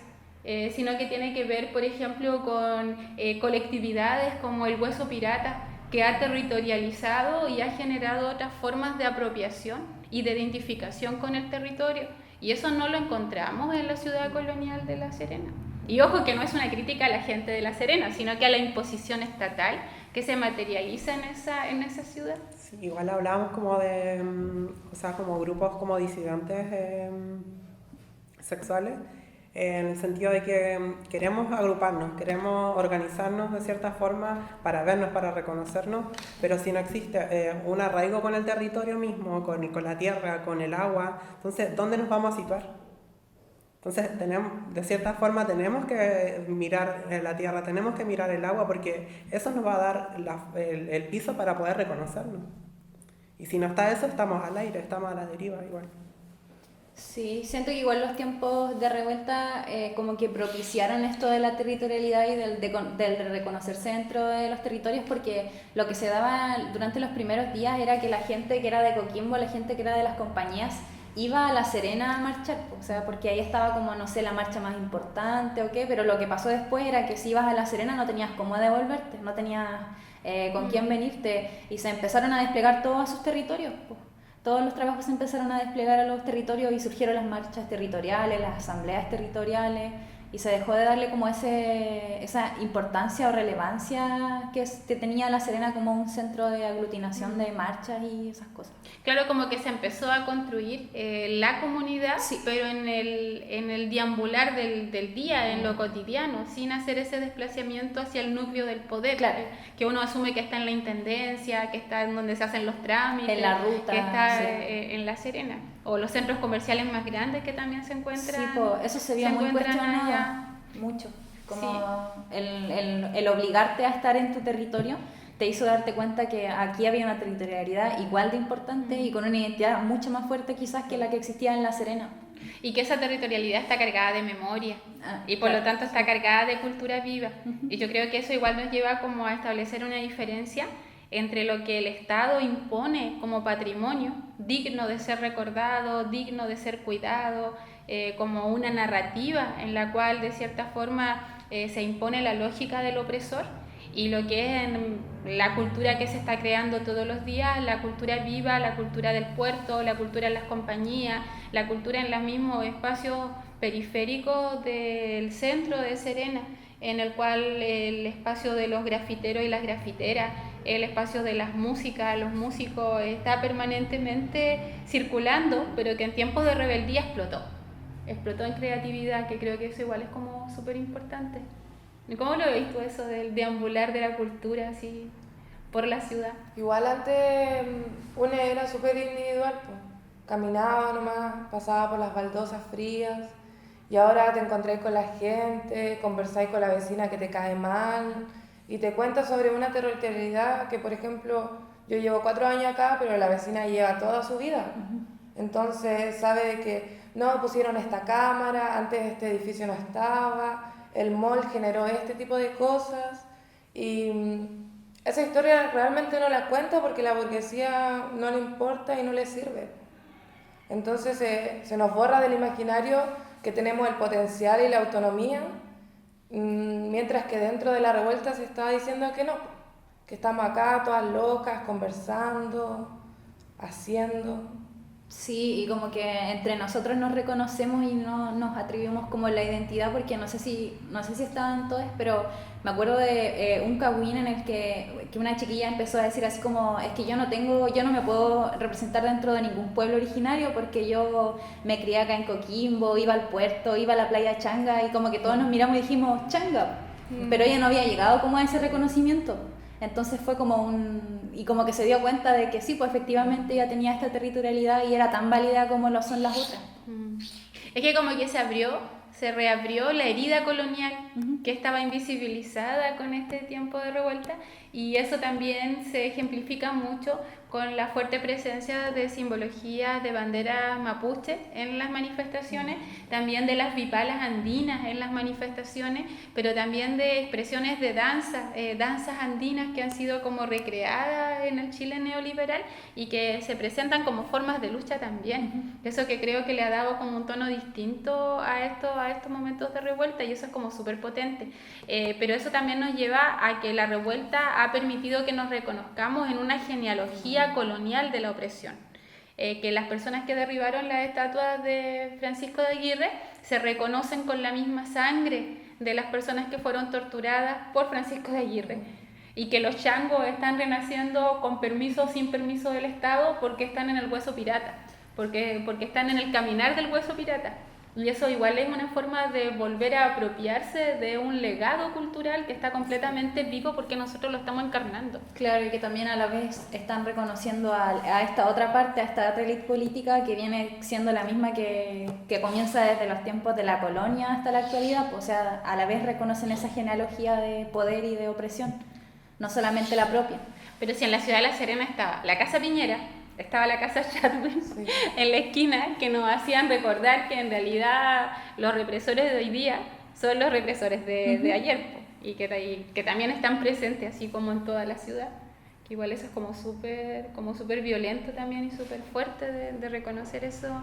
sino que tiene que ver, por ejemplo, con colectividades como el Hueso Pirata, que ha territorializado y ha generado otras formas de apropiación y de identificación con el territorio. Y eso no lo encontramos en la ciudad colonial de La Serena. Y ojo que no es una crítica a la gente de La Serena, sino que a la imposición estatal que se materializa en esa ciudad. Sí, igual hablábamos como de, o sea, como grupos como disidentes sexuales. en el sentido de que queremos agruparnos, queremos organizarnos de cierta forma para vernos, para reconocernos, pero si no existe un arraigo con el territorio mismo, con la tierra, con el agua, entonces, ¿dónde nos vamos a situar? Entonces, de cierta forma tenemos que mirar la tierra, tenemos que mirar el agua, porque eso nos va a dar el piso para poder reconocernos. Y si no está eso, estamos al aire, estamos a la deriva igual. Sí, siento que igual los tiempos de revuelta como que propiciaron esto de la territorialidad y del reconocerse dentro de los territorios, porque lo que se daba durante los primeros días era que la gente que era de Coquimbo, la gente que era de las compañías, iba a La Serena a marchar, o sea, porque ahí estaba como, no sé, la marcha más importante o qué, pero lo que pasó después era que si ibas a La Serena no tenías cómo devolverte, no tenías con quién venirte, y se empezaron a desplegar todos sus territorios, pues. Todos los trabajos se empezaron a desplegar a los territorios y surgieron las marchas territoriales, las asambleas territoriales, y se dejó de darle como esa importancia o relevancia que tenía La Serena como un centro de aglutinación de marchas y esas cosas. Claro, como que se empezó a construir la comunidad, Sí. pero en el deambular del día, en lo cotidiano, sin hacer ese desplazamiento hacia el núcleo del poder, Claro. que uno asume que está en la intendencia, que está en donde se hacen los trámites, En la ruta, que está sí. en La Serena, o los centros comerciales más grandes que también se encuentran. Sí, eso se vio muy encuentran cuestionado, allá. mucho. Como el obligarte a estar en tu territorio te hizo darte cuenta que aquí había una territorialidad igual de importante y con una identidad mucho más fuerte quizás que la que existía en La Serena. Y que esa territorialidad está cargada de memoria y por lo tanto está cargada de cultura viva. Y yo creo que eso igual nos lleva como a establecer una diferencia entre lo que el Estado impone como patrimonio, digno de ser recordado, digno de ser cuidado, como una narrativa en la cual de cierta forma se impone la lógica del opresor, y lo que es en la cultura que se está creando todos los días, la cultura viva, la cultura del puerto, la cultura en las compañías, la cultura en los mismos espacios periféricos del centro de Serena, en el cual el espacio de los grafiteros y las grafiteras, el espacio de las músicas, los músicos, está permanentemente circulando, pero que en tiempos de rebeldía explotó en creatividad, que creo que eso igual es como súper importante. ¿Y cómo lo veis tú eso del deambular de la cultura así por la ciudad? Igual antes uno era súper individual, pues. Caminaba nomás, pasaba por las baldosas frías, y ahora te encontráis con la gente, conversáis con la vecina que te cae mal y te cuenta sobre una territorialidad que, por ejemplo, yo llevo 4 años acá, pero la vecina lleva toda su vida. Entonces sabe de que no pusieron esta cámara, antes este edificio no estaba, el mall generó este tipo de cosas, y esa historia realmente no la cuenta porque la burguesía no le importa y no le sirve. Entonces se nos borra del imaginario que tenemos el potencial y la autonomía, mientras que dentro de la revuelta se está diciendo que no, que estamos acá todas locas, conversando, haciendo. Sí, y como que entre nosotros nos reconocemos y no nos atribuimos como la identidad, porque no sé si estaban todos, pero me acuerdo de un cagüín en el que una chiquilla empezó a decir así como, es que yo no me puedo representar dentro de ningún pueblo originario porque yo me crié acá en Coquimbo, iba al puerto, iba a la playa Changa, y como que todos nos miramos y dijimos Changa, pero ella no había llegado como a ese reconocimiento. Entonces fue como y como que se dio cuenta de que sí, pues efectivamente ella tenía esta territorialidad y era tan válida como lo son las otras. Es que como que se reabrió la herida colonial que estaba invisibilizada con este tiempo de revuelta, y eso también se ejemplifica mucho con la fuerte presencia de simbología de bandera mapuche en las manifestaciones, también de las vipalas andinas en las manifestaciones, pero también de expresiones de danzas andinas que han sido como recreadas en el Chile neoliberal y que se presentan como formas de lucha también. Eso que creo que le ha dado como un tono distinto a estos momentos de revuelta, y eso es como súper potente. Pero eso también nos lleva a que la revuelta ha permitido que nos reconozcamos en una genealogía colonial de la opresión, que las personas que derribaron las estatuas de Francisco de Aguirre se reconocen con la misma sangre de las personas que fueron torturadas por Francisco de Aguirre, y que los changos están renaciendo con permiso o sin permiso del Estado porque están en el hueso pirata, porque están en el caminar del hueso pirata. Y eso igual es una forma de volver a apropiarse de un legado cultural que está completamente vivo porque nosotros lo estamos encarnando. Claro, y que también a la vez están reconociendo a esta otra parte, a esta otra élite política que viene siendo la misma que comienza desde los tiempos de la colonia hasta la actualidad, pues, o sea, a la vez reconocen esa genealogía de poder y de opresión, no solamente la propia. Pero si en la ciudad de La Serena estaba la Casa Piñera, estaba la Casa Chadwick en la esquina, que nos hacían recordar que en realidad los represores de hoy día son los represores de ayer, y que también están presentes, así como en toda la ciudad. Que igual eso es como súper violento también y súper fuerte de reconocer esos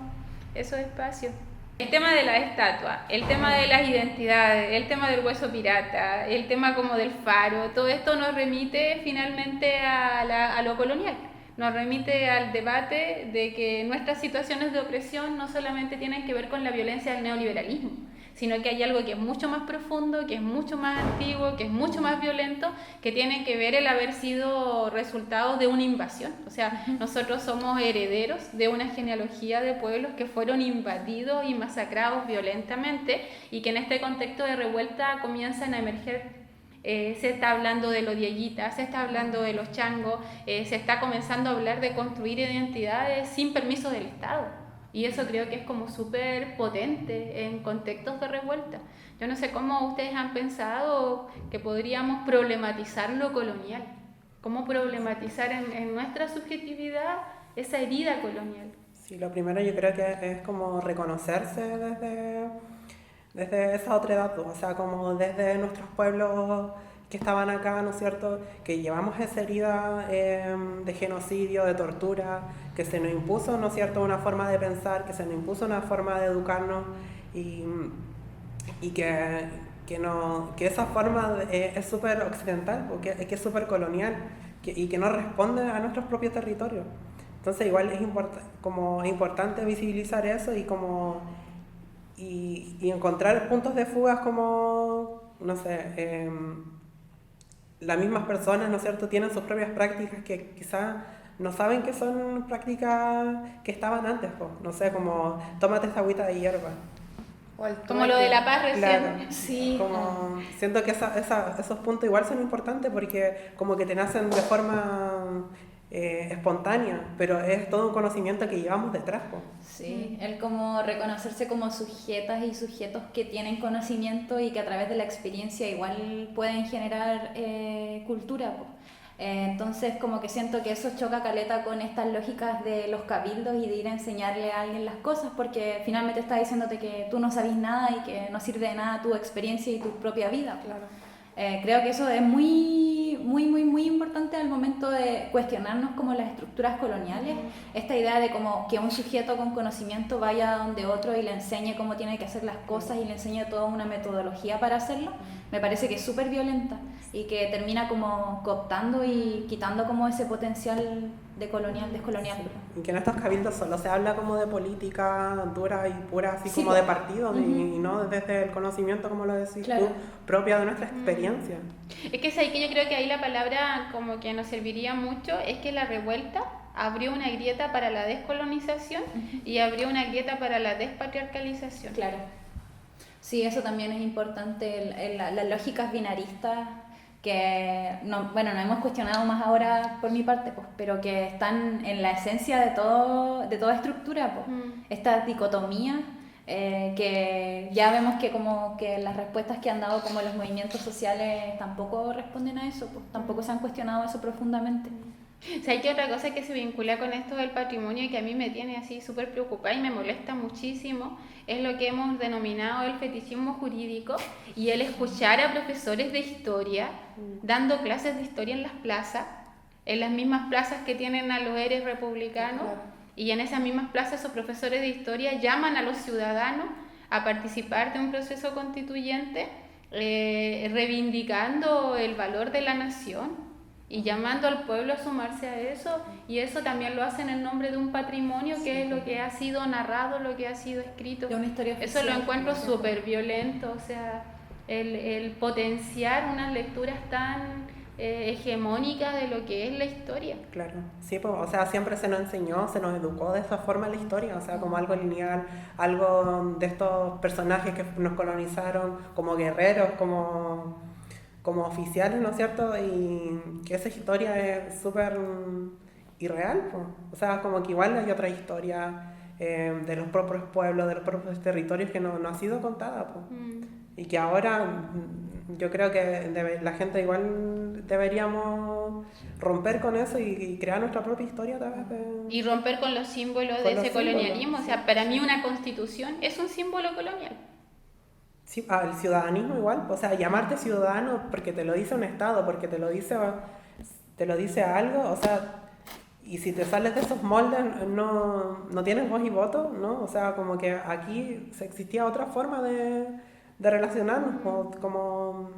espacios. El tema de la estatua, el tema de las identidades, el tema del hueso pirata, el tema como del faro, todo esto nos remite finalmente a lo colonial. Nos remite al debate de que nuestras situaciones de opresión no solamente tienen que ver con la violencia del neoliberalismo, sino que hay algo que es mucho más profundo, que es mucho más antiguo, que es mucho más violento, que tiene que ver el haber sido resultado de una invasión. O sea, nosotros somos herederos de una genealogía de pueblos que fueron invadidos y masacrados violentamente y que en este contexto de revuelta comienzan a emerger. Se está hablando de los dieguitas, se está hablando de los changos, se está comenzando a hablar de construir identidades sin permiso del Estado. Y eso creo que es como súper potente en contextos de revuelta. Yo no sé cómo ustedes han pensado que podríamos problematizar lo colonial. ¿Cómo problematizar en nuestra subjetividad esa herida colonial? Sí, lo primero yo creo que es como reconocerse desde esa otra edad, o sea, como desde nuestros pueblos que estaban acá, ¿no es cierto?, que llevamos esa herida de genocidio, de tortura, que se nos impuso, ¿no es cierto?, una forma de pensar, que se nos impuso una forma de educarnos y que esa forma es súper occidental, porque es que es súper colonial y que no responde a nuestros propios territorios. Entonces igual es importante visibilizar eso y encontrar puntos de fugas como, no sé, las mismas personas, ¿no es cierto?, tienen sus propias prácticas que quizás no saben que son prácticas que estaban antes, pues. No sé, como tómate esta agüita de hierba. Como lo de la paz recién. Claro, Sí. como siento que esos puntos igual son importantes porque como que te nacen de forma espontánea, pero es todo un conocimiento que llevamos detrás, pues. Sí, el como reconocerse como sujetas y sujetos que tienen conocimiento y que a través de la experiencia igual pueden generar cultura, po. Entonces como que siento que eso choca caleta con estas lógicas de los cabildos y de ir a enseñarle a alguien las cosas, porque finalmente está diciéndote que tú no sabes nada y que no sirve de nada tu experiencia y tu propia vida. Claro. Creo que eso es muy importante al momento de cuestionarnos como las estructuras coloniales, esta idea de como que un sujeto con conocimiento vaya donde otro y le enseñe cómo tiene que hacer las cosas y le enseñe toda una metodología para hacerlo, me parece que es súper violenta y que termina como cooptando y quitando como ese potencial de descolonial. Y que en estos cabildos solo se habla como de política dura y pura, así Sí, como pues. de partido, y no desde el conocimiento, como lo decís Claro. tú, propia de nuestra experiencia. Es que ¿sabes qué? Yo creo que ahí la palabra como que nos serviría mucho es que la revuelta abrió una grieta para la descolonización y abrió una grieta para la despatriarcalización. Claro. Sí, eso también es importante, las lógicas binaristas que no hemos cuestionado más ahora por mi parte, pues, pero que están en la esencia de toda estructura, pues. Esta dicotomía que ya vemos que como que las respuestas que han dado como los movimientos sociales tampoco responden a eso, pues, tampoco se han cuestionado eso profundamente. ¿Sabes qué otra cosa que se vincula con esto del patrimonio y que a mí me tiene así súper preocupada y me molesta muchísimo? Es lo que hemos denominado el fetichismo jurídico y el escuchar a profesores de historia dando clases de historia en las plazas, en las mismas plazas que tienen a los eres republicanos. Claro. Y en esas mismas plazas esos profesores de historia llaman a los ciudadanos a participar de un proceso constituyente reivindicando el valor de la nación y llamando al pueblo a sumarse a eso, y eso también lo hacen en nombre de un patrimonio que es lo que ha sido narrado, lo que ha sido escrito. De una historia Eso lo oficial. encuentro súper violento, o sea, el potenciar unas lecturas tan hegemónica de lo que es la historia. Claro, sí, pues, o sea, siempre se nos enseñó, se nos educó de esa forma la historia, o sea, como algo lineal, algo de estos personajes que nos colonizaron como guerreros, como oficiales, ¿no es cierto? Y que esa historia es súper irreal, pues. O sea, como que igual hay otra historia de los propios pueblos, de los propios territorios que no ha sido contada, pues. Y que ahora yo creo que la gente igual deberíamos romper con eso y crear nuestra propia historia a través de... Y romper con los símbolos de ese colonialismo. O sea, para mí una constitución es un símbolo colonial. Sí, el ciudadanismo igual, o sea, llamarte ciudadano porque te lo dice un Estado, porque te lo dice algo, o sea, y si te sales de esos moldes no tienes voz y voto, ¿no? O sea, como que aquí existía otra forma de relacionarnos, como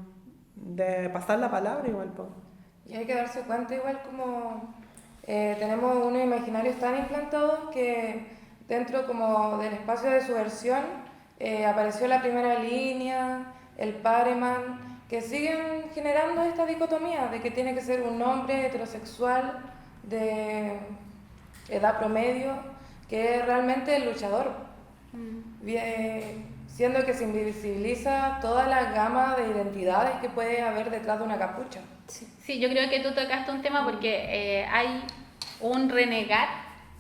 de pasar la palabra igual. Pues. Y hay que darse cuenta igual como tenemos unos imaginarios tan implantados que dentro como del espacio de subversión apareció la primera línea, el Pareman, que siguen generando esta dicotomía de que tiene que ser un hombre heterosexual de edad promedio, que es realmente el luchador, siendo que se invisibiliza toda la gama de identidades que puede haber detrás de una capucha. Sí, yo creo que tú tocaste un tema porque hay un renegar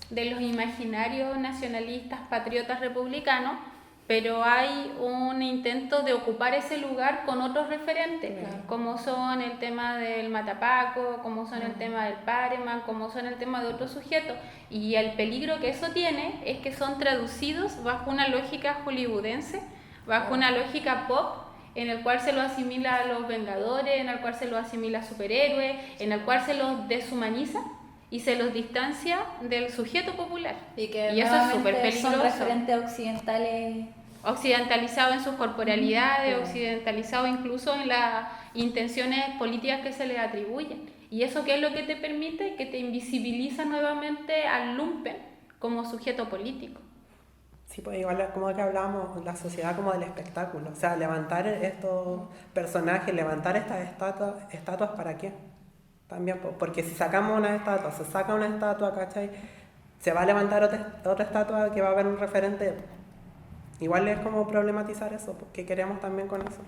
de los imaginarios nacionalistas, patriotas, republicanos, pero hay un intento de ocupar ese lugar con otros referentes, como son el tema del Matapaco, como son el tema del Pareman, como son el tema de otros sujetos. Y el peligro que eso tiene es que son traducidos bajo una lógica hollywoodense, bajo una lógica pop, en el cual se lo asimila a los Vengadores, en el cual se lo asimila a superhéroes, en el cual se los deshumaniza y se los distancia del sujeto popular. Y eso es súper peligroso. Son referentes occidentales. Occidentalizado en sus corporalidades, occidentalizado incluso en las intenciones políticas que se les atribuyen. ¿Y eso qué es lo que te permite? Que te invisibiliza nuevamente al lumpen como sujeto político. Sí, pues igual como que hablábamos, la sociedad como del espectáculo, o sea, levantar estos personajes, levantar estas estatuas ¿para qué? También, porque si sacamos una estatua, se saca una estatua, ¿cachai? Se va a levantar otra estatua que va a haber un referente. Igual es como problematizar eso, porque queremos también con eso.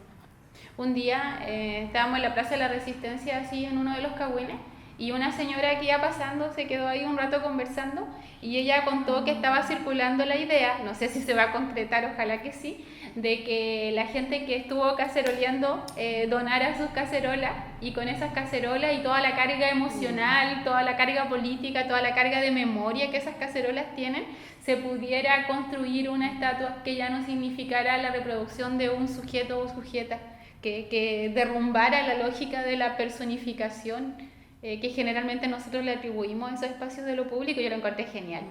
Un día estábamos en la Plaza de la Resistencia, así en uno de los cagüines, y una señora que iba pasando se quedó ahí un rato conversando y ella contó que estaba circulando la idea, no sé si se va a concretar, ojalá que sí, de que la gente que estuvo caceroleando donara sus cacerolas y con esas cacerolas y toda la carga emocional, toda la carga política, toda la carga de memoria que esas cacerolas tienen, se pudiera construir una estatua que ya no significara la reproducción de un sujeto o sujeta, que derrumbara la lógica de la personificación que generalmente nosotros le atribuimos a esos espacios de lo público. Yo lo encontré genial.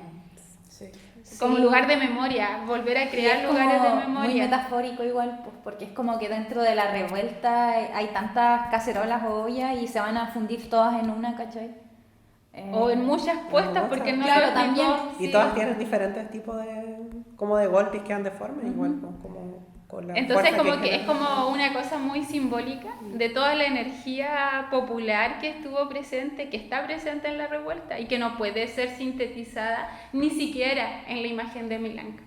Sí. Como lugar de memoria, volver a crear lugares de memoria. Muy metafórico igual, pues, porque es como que dentro de la revuelta hay tantas cacerolas o ollas y se van a fundir todas en una, ¿cachai? O en muchas puestas, porque no claro, los también. tipos, Y sí. todas tienen diferentes tipos de golpes que han deformes, igual, ¿no? Como con la Entonces fuerza como que es generan. como una cosa muy simbólica de toda la energía popular que estuvo presente, que está presente en la revuelta y que no puede ser sintetizada ni siquiera en la imagen de Milanka.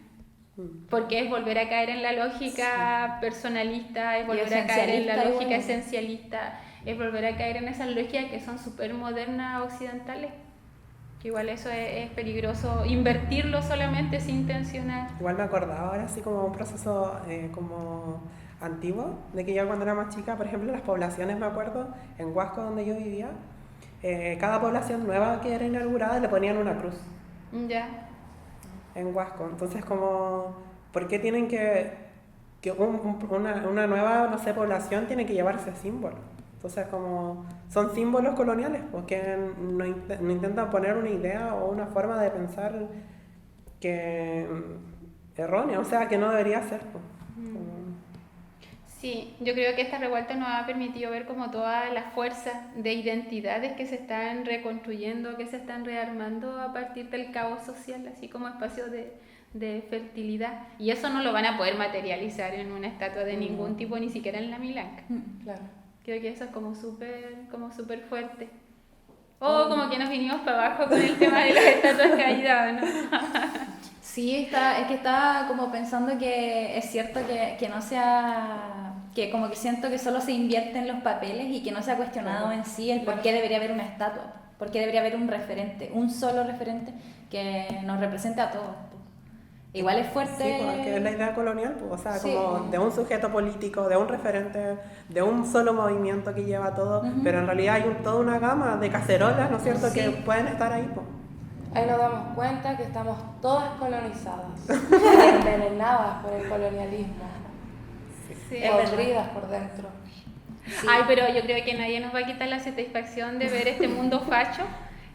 Porque es volver a caer en la lógica personalista, es volver a caer en la esencialista lógica igual. esencialista, es volver a caer en esas lógicas que son súper modernas occidentales. Que igual eso es peligroso, invertirlo solamente sin tensionar. Igual me acordaba ahora así como un proceso como antiguo, de que yo cuando era más chica, por ejemplo, las poblaciones, me acuerdo, en Huasco donde yo vivía, cada población nueva que era inaugurada le ponían una cruz Ya. en Huasco. Entonces como, ¿por qué tienen que una nueva, no sé, población tiene que llevar ese símbolo? Entonces como son símbolos coloniales, porque no intentan poner una idea o una forma de pensar que errónea, o sea, que no debería ser. Pues. Sí, yo creo que esta revuelta nos ha permitido ver como toda la fuerza de identidades que se están reconstruyendo, que se están rearmando a partir del caos social, así como espacios de fertilidad. Y eso no lo van a poder materializar en una estatua de ningún tipo, ni siquiera en la Milanka. Claro. Creo que eso es como súper fuerte. O como que nos vinimos para abajo con el tema de las estatuas caídas, ¿no? Sí, es que estaba como pensando que es cierto que no sea, que como que siento que solo se invierte en los papeles y que no se ha cuestionado en sí el por qué debería haber una estatua, por qué debería haber un referente, un solo referente que nos represente a todos. Igual es fuerte. Sí, porque es la idea colonial, pues, o sea, Sí. como de un sujeto político, de un referente, de un solo movimiento que lleva todo, pero en realidad hay toda una gama de cacerolas, ¿no es cierto?, Sí. que pueden estar ahí, pues. Ahí nos damos cuenta que estamos todas colonizadas, envenenadas por el colonialismo, Sí. podridas por dentro. Ay, pero yo creo que nadie nos va a quitar la satisfacción de ver este mundo facho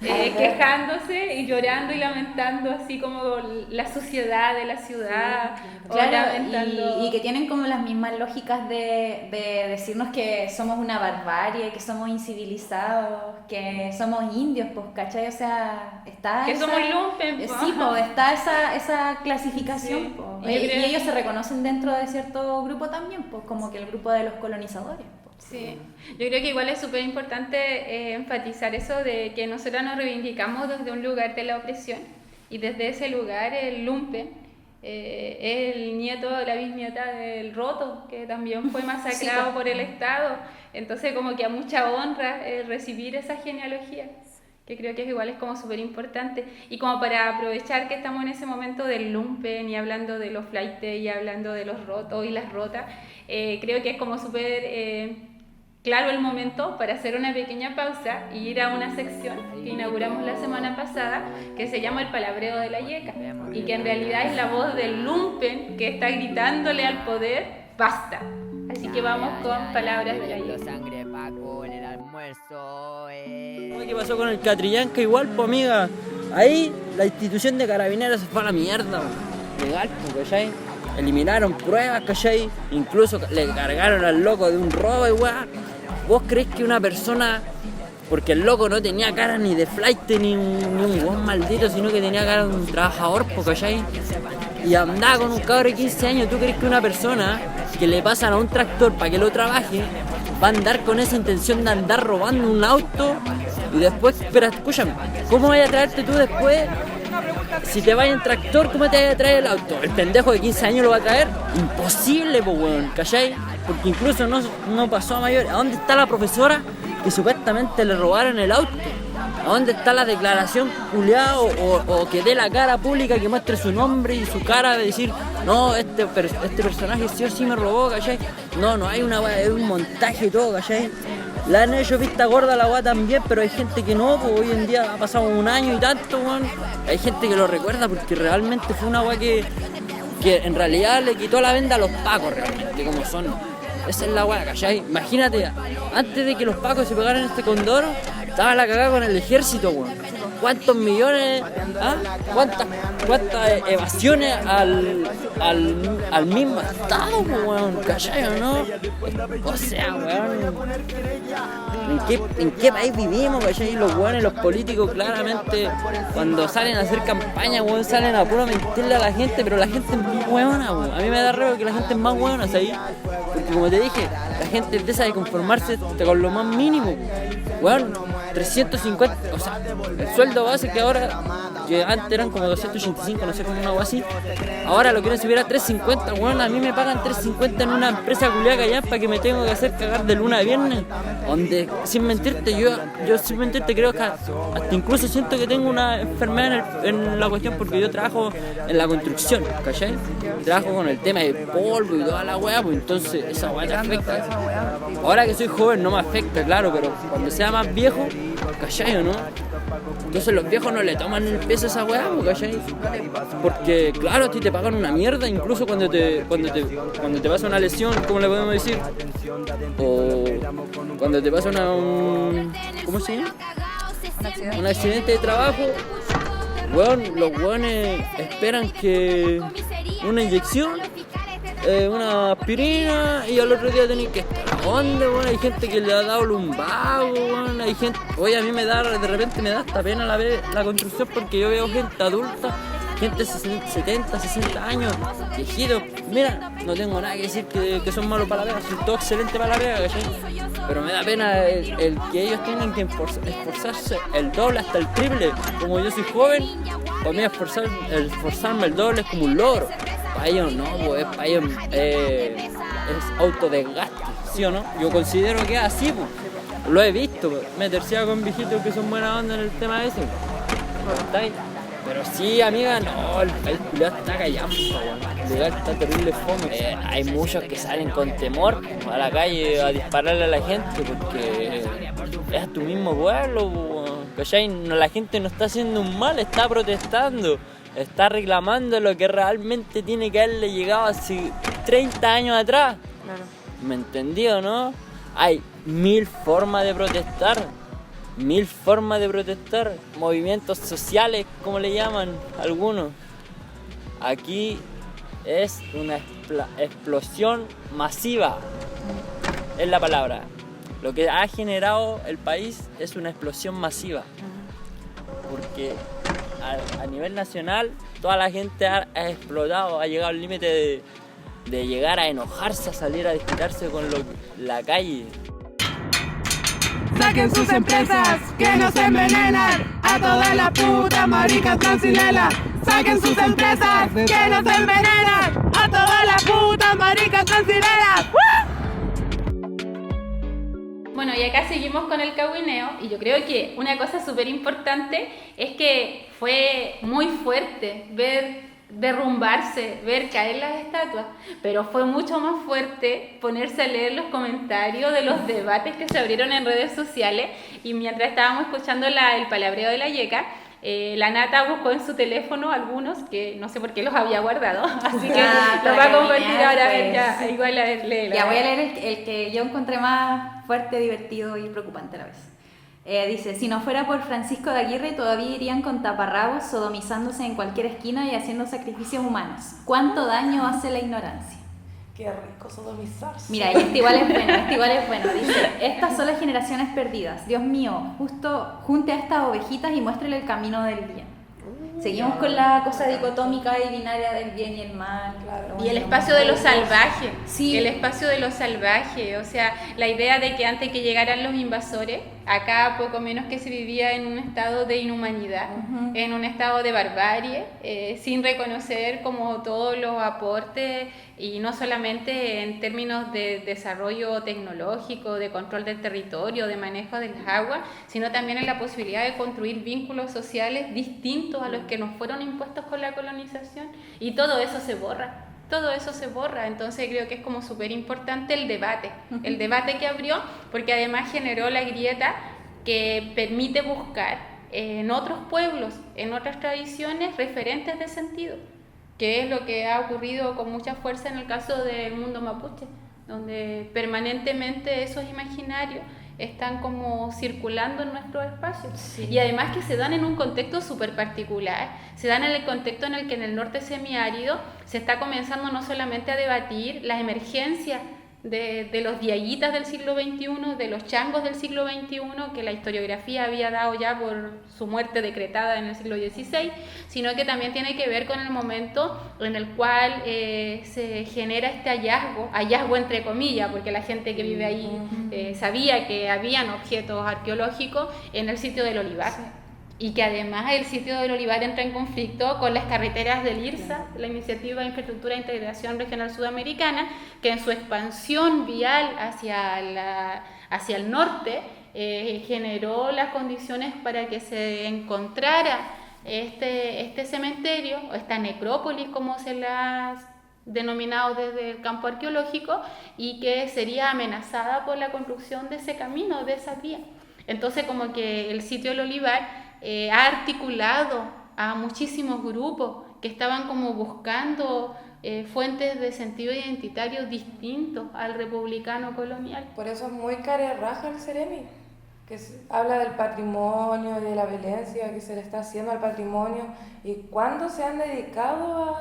ver. quejándose y llorando y lamentando así como la suciedad de la ciudad, o Claro, lamentando... y que tienen como las mismas lógicas de decirnos que somos una barbarie, que somos incivilizados, que somos indios, pues, ¿cachai? O sea, está Que esa- somos lumpen, po. Sí, pues, está esa clasificación, Sí. po. Yo Y creo- ellos se reconocen dentro de cierto grupo también, pues, como que el grupo de los colonizadores, po. Sí, yo creo que igual es súper importante enfatizar eso de que nosotros nos reivindicamos desde un lugar de la opresión y desde ese lugar el lumpen es el nieto, la bisnieta del Roto, que también fue masacrado Sí, po. por el Estado, entonces como que a mucha honra recibir esa genealogía, que creo que igual es como súper importante, y como para aprovechar que estamos en ese momento del lumpen y hablando de los flaites y hablando de los rotos y las rotas, creo que es como súper claro el momento para hacer una pequeña pausa y ir a una sección que inauguramos la semana pasada que se llama El Palabreo de la Yeca y que en realidad es la voz del lumpen que está gritándole al poder ¡basta! Así que vamos con Palabras de la Yeca. Sangre Paco en el almuerzo, ¿Qué pasó con el Catrillanca? Igual, pues, amiga. Ahí la institución de carabineros se fue a la mierda, po. Legal, pues, ¿cachai? Eliminaron pruebas, ¿cachai? Incluso le cargaron al loco de un robo y weá. ¿Vos creés que una persona, porque el loco no tenía cara ni de flight ni un weón maldito, sino que tenía cara de un trabajador, pues, ¿cachai? Y andaba con un cabro de 15 años, ¿tú crees que una persona que le pasan a un tractor para que lo trabaje va a andar con esa intención de andar robando un auto? Y después, pero escúchame, ¿cómo vaya a traerte tú después? Si te vas en tractor, ¿cómo te vas a traer el auto? ¿El pendejo de 15 años lo va a traer? Imposible, pues, weón, ¿cachai? Porque incluso no pasó a mayor. ¿A dónde está la profesora que supuestamente le robaron el auto? ¿A dónde está la declaración culiada o que dé la cara pública, que muestre su nombre y su cara de decir, no, este personaje sí o sí me robó, ¿cachai? No hay una weá, es un montaje y todo, ¿cachai? La han hecho vista gorda la weá también, pero hay gente que no, pues hoy en día ha pasado un año y tanto, weón. Hay gente que lo recuerda porque realmente fue una weá que en realidad le quitó la venda a los pacos realmente, como son. Esa es la weá, ¿cachai? Imagínate, antes de que los pacos se pegaran este condoro, estaba la cagada con el ejército, weón. ¿Cuántos millones? ¿Ah? ¿Cuántas evasiones al mismo estado, weón? ¿Cachai o no? O sea, weón. ¿En qué país vivimos, cachai? Los weones, los políticos, claramente, cuando salen a hacer campaña, weón, salen a puro mentirle a la gente, pero la gente es muy weona, weón. A mí me da rabia que la gente es más weona, ¿sabes? Porque como te dije, la gente empieza a conformarse con lo más mínimo, weón. 350, o sea, el sueldo base que ahora, que antes eran como 285, no sé, como una algo así, ahora lo quieren subir a 350, weón. A mí me pagan 350 en una empresa culiaca ya para que me tengo que hacer cagar de lunes a viernes, donde, sin mentirte, yo sin mentirte creo que hasta incluso siento que tengo una enfermedad en la cuestión, porque yo trabajo en la construcción, ¿cachai? Trabajo con el tema de polvo y toda la weá, pues entonces esa weá te afecta. Ahora que soy joven no me afecta, claro, pero cuando sea más viejo, ¿cachai o no? Entonces los viejos no le toman el peso a esa weá, ¿cachai? Porque claro, a ti te pagan una mierda, incluso cuando te pasa una lesión, ¿cómo le podemos decir? O cuando te pasa ¿cómo se llama? Un accidente de trabajo, weón, los weones esperan que una inyección, una aspirina, y al otro día tenés que estar. ¿Dónde, weón? Hay gente que le ha dado lumbago, weón. Hay gente. Oye, a mí de repente me da hasta pena la construcción, porque yo veo gente adulta gente de 70, 60 años, viejitos. Mira, no tengo nada que decir que son malos para la pega, son todos excelentes para la pega, ¿cachai? Pero me da pena el que ellos tengan que esforzarse el doble hasta el triple. Como yo soy joven, para mí esforzarme el doble es como un logro. Para ellos no, pues para ellos es autodesgaste, ¿sí o no? Yo considero que es así, pues. Lo he visto, pues. Me he terciado con viejitos que son buena onda en el tema ese. ¿Estáis? Pero sí, amiga, no, el país culiado está callando, weón. Legal está terrible fome. Hay muchos que salen con temor a la calle a dispararle a la gente porque es tu mismo pueblo, weón. ¿Cachai? La gente no está haciendo un mal, está protestando, está reclamando lo que realmente tiene que haberle llegado hace 30 años atrás. Claro. ¿Me entendió, no? Hay 1000 formas de protestar. 1000 formas de protestar, movimientos sociales, como le llaman algunos. Aquí es una explosión masiva, es la palabra. Lo que ha generado el país es una explosión masiva, porque a nivel nacional toda la gente ha explotado, ha llegado al límite de llegar a enojarse, a salir a disputarse con la calle. Saquen sus empresas, que nos envenenan a todas las putas maricas transilelas. Saquen sus empresas, que nos envenenan a todas las putas maricas transilelas. Bueno, y acá seguimos con el cahuineo, y yo creo que una cosa súper importante es que fue muy fuerte ver derrumbarse, ver caer las estatuas, pero fue mucho más fuerte ponerse a leer los comentarios de los debates que se abrieron en redes sociales. Y mientras estábamos escuchando el palabreo de la Yeca, la Nata buscó en su teléfono algunos que no sé por qué los había guardado, así que los va a compartir ahora. A ver, ya, igual a ver, léelo. Ya voy a leer el que yo encontré más fuerte, divertido y preocupante a la vez. Dice, si no fuera por Francisco de Aguirre, todavía irían con taparrabos, sodomizándose en cualquier esquina y haciendo sacrificios humanos. ¿Cuánto daño hace la ignorancia? Qué rico sodomizarse. Mira, y este igual es bueno. Dice, estas son las generaciones perdidas. Dios mío, justo junte a estas ovejitas y muéstrele el camino del bien. Seguimos con la cosa dicotómica y binaria del bien y el mal. Claro. Y el espacio de lo salvaje, Sí. el espacio de lo salvaje, o sea, la idea de que antes que llegaran los invasores, acá poco menos que se vivía en un estado de inhumanidad, en un estado de barbarie, sin reconocer como todos los aportes, y no solamente en términos de desarrollo tecnológico, de control del territorio, de manejo del agua, sino también en la posibilidad de construir vínculos sociales distintos a los que nos fueron impuestos con la colonización, y todo eso se borra. Todo eso se borra, entonces creo que es como súper importante el debate que abrió, porque además generó la grieta que permite buscar en otros pueblos, en otras tradiciones, referentes de sentido, que es lo que ha ocurrido con mucha fuerza en el caso del mundo mapuche, donde permanentemente esos imaginarios están como circulando en nuestro espacio. Sí. Y además que se dan en un contexto súper particular, se dan en el contexto en el que en el norte semiárido se está comenzando no solamente a debatir la emergencia de los diaguitas del siglo XXI, de los changos del siglo XXI, que la historiografía había dado ya por su muerte decretada en el siglo XVI, sino que también tiene que ver con el momento en el cual se genera este hallazgo entre comillas, porque la gente que vive ahí sabía que habían objetos arqueológicos en el sitio del Olivar. Sí. Y que además el sitio del Olivar entra en conflicto con las carreteras del IRSA, la Iniciativa de Infraestructura e Integración Regional Sudamericana, que en su expansión vial hacia el norte generó las condiciones para que se encontrara este cementerio, o esta necrópolis, como se la ha denominado desde el campo arqueológico, y que sería amenazada por la construcción de ese camino, de esa vía. Entonces, como que el sitio del Olivar ha articulado a muchísimos grupos que estaban como buscando fuentes de sentido identitario distintos al republicano colonial. Por eso es muy carerraja el Ceremi, que habla del patrimonio y de la violencia que se le está haciendo al patrimonio, y cuándo se han dedicado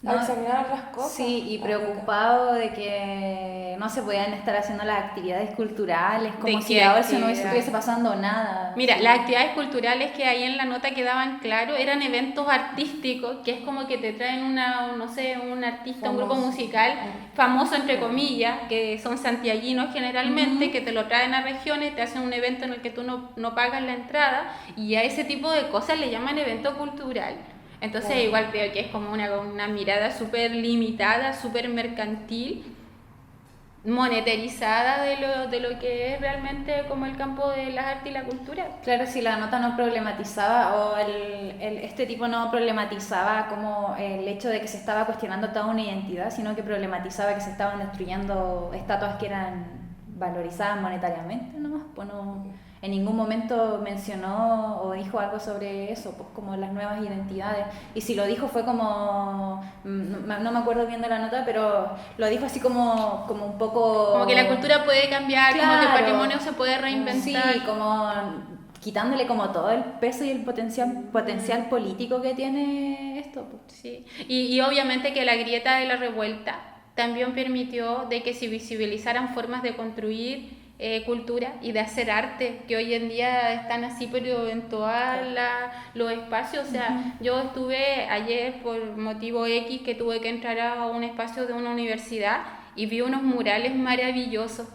a examinar las cosas. Sí, y preocupado de que no se podían estar haciendo las actividades culturales, como ¿De si qué ahora no actividad? estuviese pasando nada. Mira, las actividades culturales que ahí en la nota quedaban claro eran eventos artísticos, que es como que te traen no sé, un artista, un grupo musical famoso entre comillas, que son santiaguinos generalmente, que te lo traen a regiones, te hacen un evento en el que tú no pagas la entrada, y a ese tipo de cosas le llaman evento cultural. Entonces igual creo que es como una mirada súper limitada, súper mercantil, monetarizada de lo que es realmente como el campo de las artes y la cultura. Claro, si la nota no problematizaba o este tipo no problematizaba como el hecho de que se estaba cuestionando toda una identidad, sino que problematizaba que se estaban destruyendo estatuas que eran valorizadas monetariamente, nomás, pues no, en ningún momento mencionó o dijo algo sobre eso, pues como las nuevas identidades. Y si lo dijo fue como, no me acuerdo bien de la nota, pero lo dijo así como un poco... Como que la cultura puede cambiar, como que el Claro. patrimonio se puede reinventar. Sí, como quitándole como todo el peso y el potencial político que tiene esto, pues. Sí. Y obviamente que la grieta de la revuelta también permitió de que se visibilizaran formas de construir cultura y de hacer arte, que hoy en día están así, pero en todos los espacios. O sea, yo estuve ayer por motivo X que tuve que entrar a un espacio de una universidad y vi unos murales maravillosos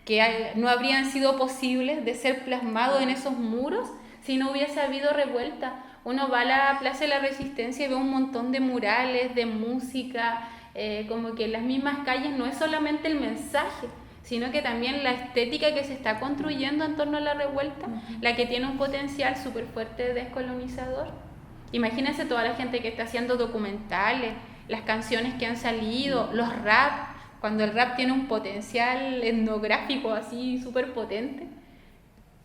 que no habrían sido posibles de ser plasmados en esos muros si no hubiese habido revuelta. Uno va a la Plaza de la Resistencia y ve un montón de murales, de música, como que en las mismas calles no es solamente el mensaje, sino que también la estética que se está construyendo en torno a la revuelta, la que tiene un potencial súper fuerte descolonizador. Imagínense toda la gente que está haciendo documentales, las canciones que han salido, los rap, cuando el rap tiene un potencial etnográfico así súper potente.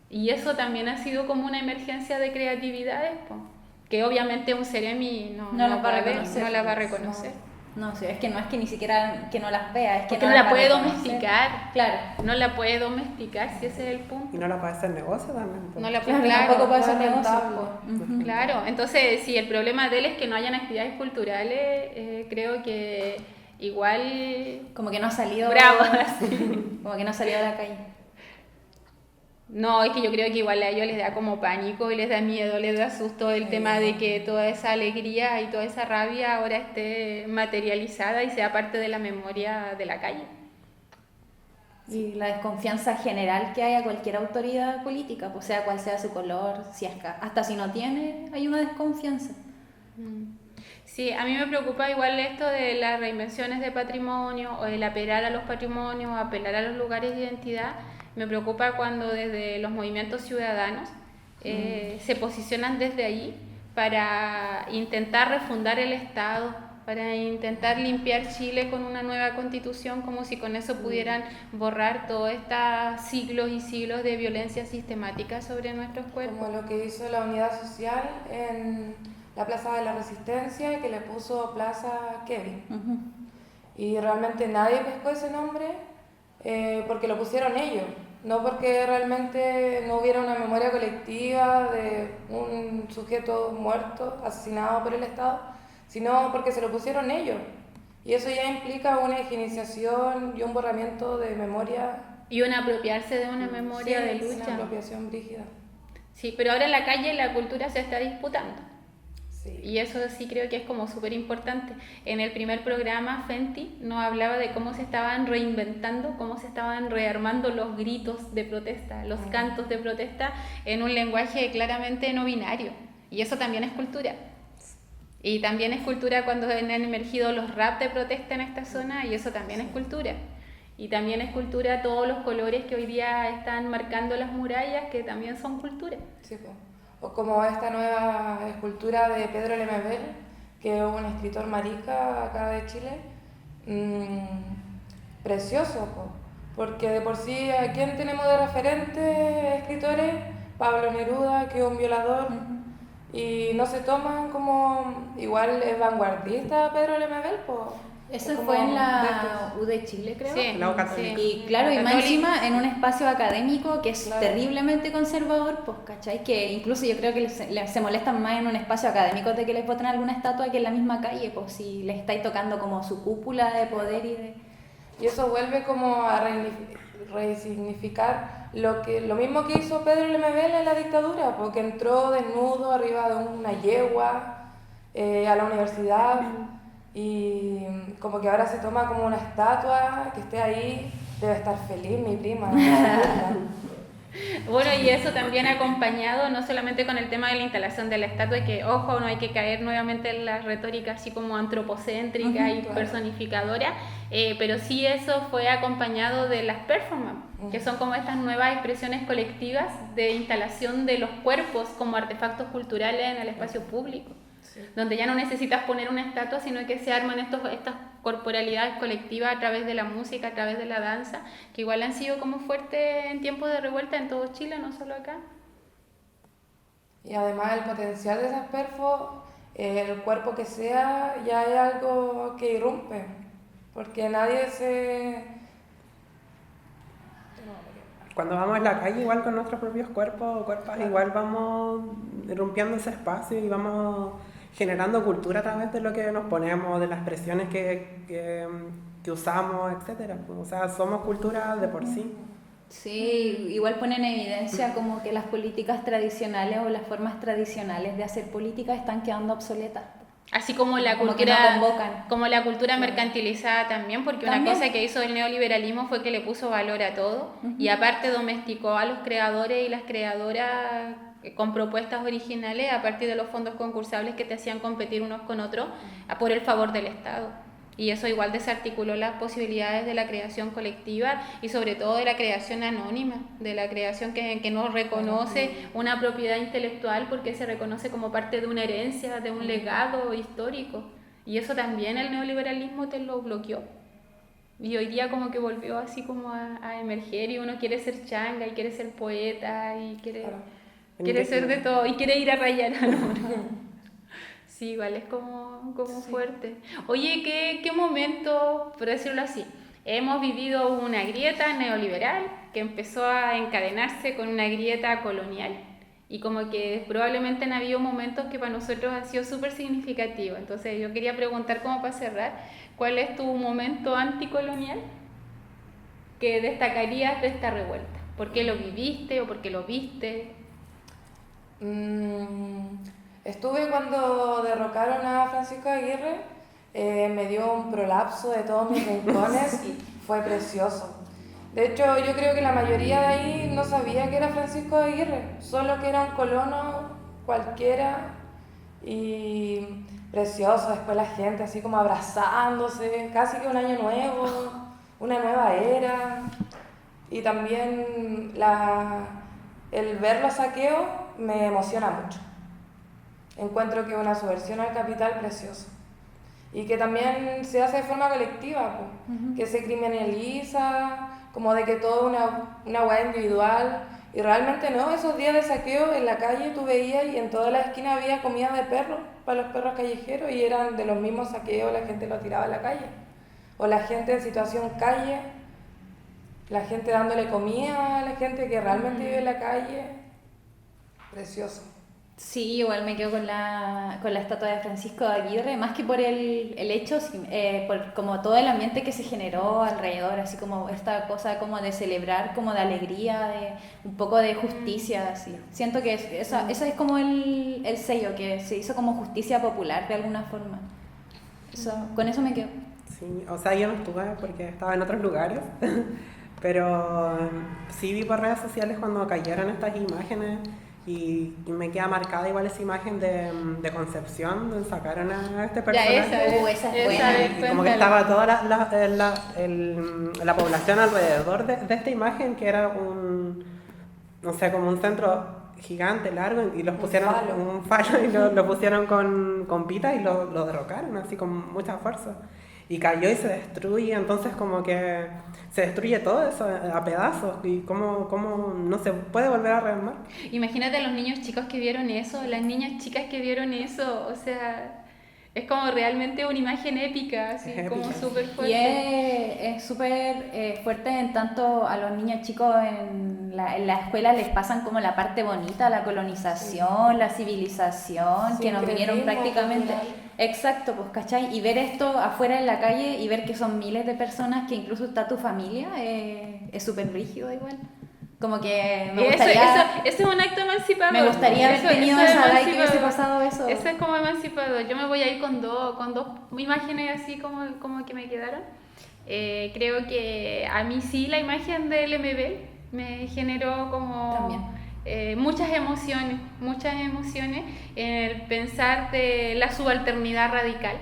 Y eso también ha sido como una emergencia de creatividades, po, que obviamente un Ceremi no las va a reconocer. No, sí, es que no es que ni siquiera que no las vea, es que no la las puede va a reconocer. domesticar. Claro. No la puede domesticar, si ese es el punto. Y no la puede hacer negocio también. pues. No la puede, Claro, tampoco puede ser no es negocio. rentable. Claro, entonces si el problema de él es que no hayan actividades culturales, creo que igual... Como que no ha salido. Bravo. Como que no ha salido a la calle. No, es que yo creo que igual a ellos les da como pánico y les da miedo, les da susto el tema de que toda esa alegría y toda esa rabia ahora esté materializada y sea parte de la memoria de la calle. Y la desconfianza general que hay a cualquier autoridad política, pues sea cual sea su color, si hasta si no tiene, hay una desconfianza. Sí, a mí me preocupa igual esto de las reinvenciones de patrimonio o el apelar a los patrimonios, apelar a los lugares de identidad. Me preocupa cuando desde los movimientos ciudadanos se posicionan desde ahí para intentar refundar el Estado, para intentar limpiar Chile con una nueva constitución, como si con eso pudieran borrar todos estos siglos y siglos de violencia sistemática sobre nuestros cuerpos. Como lo que hizo la Unidad Social en la Plaza de la Resistencia, que le puso Plaza Kevin. Y realmente nadie pescó ese nombre porque lo pusieron ellos, no porque realmente no hubiera una memoria colectiva de un sujeto muerto, asesinado por el Estado, sino porque se lo pusieron ellos. Y eso ya implica una higienización y un borramiento de memoria. Y un apropiarse de una memoria de lucha. Una apropiación brígida. Sí, pero ahora en la calle la cultura se está disputando. Sí. Y eso sí creo que es como súper importante. En el primer programa, Fenty nos hablaba de cómo se estaban reinventando, cómo se estaban rearmando los gritos de protesta, los cantos de protesta en un lenguaje claramente no binario. Y eso también es cultura. Y también es cultura cuando han emergido los rap de protesta en esta zona, y eso también es cultura. Y también es cultura todos los colores que hoy día están marcando las murallas, que también son cultura. Sí, pues. O como esta nueva escultura de Pedro Lemebel, que es un escritor marica acá de Chile, precioso, pues. Porque de por sí, ¿a quién tenemos de referentes escritores? Pablo Neruda, que es un violador, y no se toman como, igual es vanguardista Pedro Lemebel, pues. Eso fue en la U de Chile, creo. Sí, La U Católica. Y claro, y más Católica. encima en un espacio académico que es Claro. terriblemente conservador, pues, ¿cachai? Que incluso yo creo que se molestan más en un espacio académico de que les boten alguna estatua que en la misma calle, pues si les estáis tocando como su cúpula de poder y de... Y eso vuelve como a resignificar lo mismo que hizo Pedro Lemebel en la dictadura, porque entró desnudo arriba de una yegua a la universidad y como que ahora se toma como una estatua que esté ahí, debe estar feliz mi prima. Bueno, y eso también acompañado no solamente con el tema de la instalación de la estatua, y que, ojo, no hay que caer nuevamente en la retórica así como antropocéntrica y claro. personificadora, pero sí eso fue acompañado de las performances, que son como estas nuevas expresiones colectivas de instalación de los cuerpos como artefactos culturales en el espacio público, donde ya no necesitas poner una estatua, sino que se arman estas corporalidades colectivas a través de la música, a través de la danza, que igual han sido como fuertes en tiempos de revuelta en todo Chile, no solo acá. Y además el potencial de esas perfos, el cuerpo que sea, ya es algo que irrumpe, porque nadie se... Cuando vamos en la calle, igual con nuestros propios cuerpos, igual vamos rompiendo ese espacio y vamos generando cultura a través de lo que nos ponemos, de las expresiones que usamos, etcétera. O sea, somos cultura de por sí. Sí, igual ponen en evidencia como que las políticas tradicionales o las formas tradicionales de hacer política están quedando obsoletas. Así como la Como que cultura, no convocan. como la cultura mercantilizada también, porque una También. cosa que hizo el neoliberalismo fue que le puso valor a todo y aparte domesticó a los creadores y las creadoras con propuestas originales a partir de los fondos concursables que te hacían competir unos con otros por el favor del Estado. Y eso igual desarticuló las posibilidades de la creación colectiva y sobre todo de la creación anónima, de la creación que no reconoce una propiedad intelectual porque se reconoce como parte de una herencia, de un legado histórico. Y eso también el neoliberalismo te lo bloqueó. Y hoy día como que volvió así como a emerger y uno quiere ser changa y quiere ser poeta y quiere ser de todo y quiere ir a rayar al oro. Sí, igual es como fuerte. Oye, ¿qué momento, por decirlo así, hemos vivido una grieta neoliberal que empezó a encadenarse con una grieta colonial? Y como que probablemente han habido momentos que para nosotros han sido súper significativos. Entonces yo quería preguntar, como para cerrar, ¿cuál es tu momento anticolonial que destacarías de esta revuelta? ¿Por qué lo viviste o por qué lo viste? Estuve cuando derrocaron a Francisco Aguirre, me dio un prolapso de todos mis rincones y fue precioso. De hecho, yo creo que la mayoría de ahí no sabía que era Francisco Aguirre, solo que era un colono cualquiera y precioso. Después la gente así como abrazándose, casi que un año nuevo, una nueva era. Y también el ver los saqueos me emociona mucho. Encuentro que es una subversión al capital precioso y que también se hace de forma colectiva, que se criminaliza, como de que todo es una hueá individual y realmente no. Esos días de saqueo en la calle tú veías y en toda la esquina había comida de perros para los perros callejeros y eran de los mismos saqueos, la gente lo tiraba a la calle o la gente en situación calle, la gente dándole comida a la gente que realmente vive en la calle. Precioso. Sí, igual me quedo con la estatua de Francisco Aguirre, más que por el hecho, por como todo el ambiente que se generó alrededor, así como esta cosa como de celebrar, como de alegría, de un poco de justicia, así. Siento que eso es como el sello, que se hizo como justicia popular de alguna forma. Con eso me quedo. Sí, o sea, yo no estuve porque estaba en otros lugares, pero sí vi por redes sociales cuando cayeron estas imágenes. Y me queda marcada igual esa imagen de Concepción, donde sacaron a este personaje. Esa es buena. Y como que estaba toda la población alrededor de esta imagen, que era no sé, como un centro gigante, largo, y los pusieron un falo y lo pusieron con pitas y lo derrocaron así con mucha fuerza. Y cayó y se destruye, entonces como que se destruye todo eso a pedazos y cómo no se puede volver a rearmar. Imagínate a los niños chicos que vieron eso, las niñas chicas que vieron eso, o sea, Es como realmente una imagen épica, así Es como épica. súper Y fuerte. es súper fuerte en tanto a los niños chicos en la escuela les pasan como la parte bonita, la colonización, la civilización, que nos vinieron Sincretismo prácticamente... cultural. Exacto, pues, ¿cachai? Y ver esto afuera en la calle y ver que son miles de personas, que incluso está tu familia, es súper rígido igual. Como que me gustaría... Eso es un acto emancipador. Me gustaría haber tenido es esa edad y que hubiese emancipador. pasado eso. Eso es como emancipador. Yo me voy a ir con dos imágenes así como que me quedaron. Creo que a mí sí la imagen del MBL me generó como También. muchas emociones en el pensar de la subalternidad radical,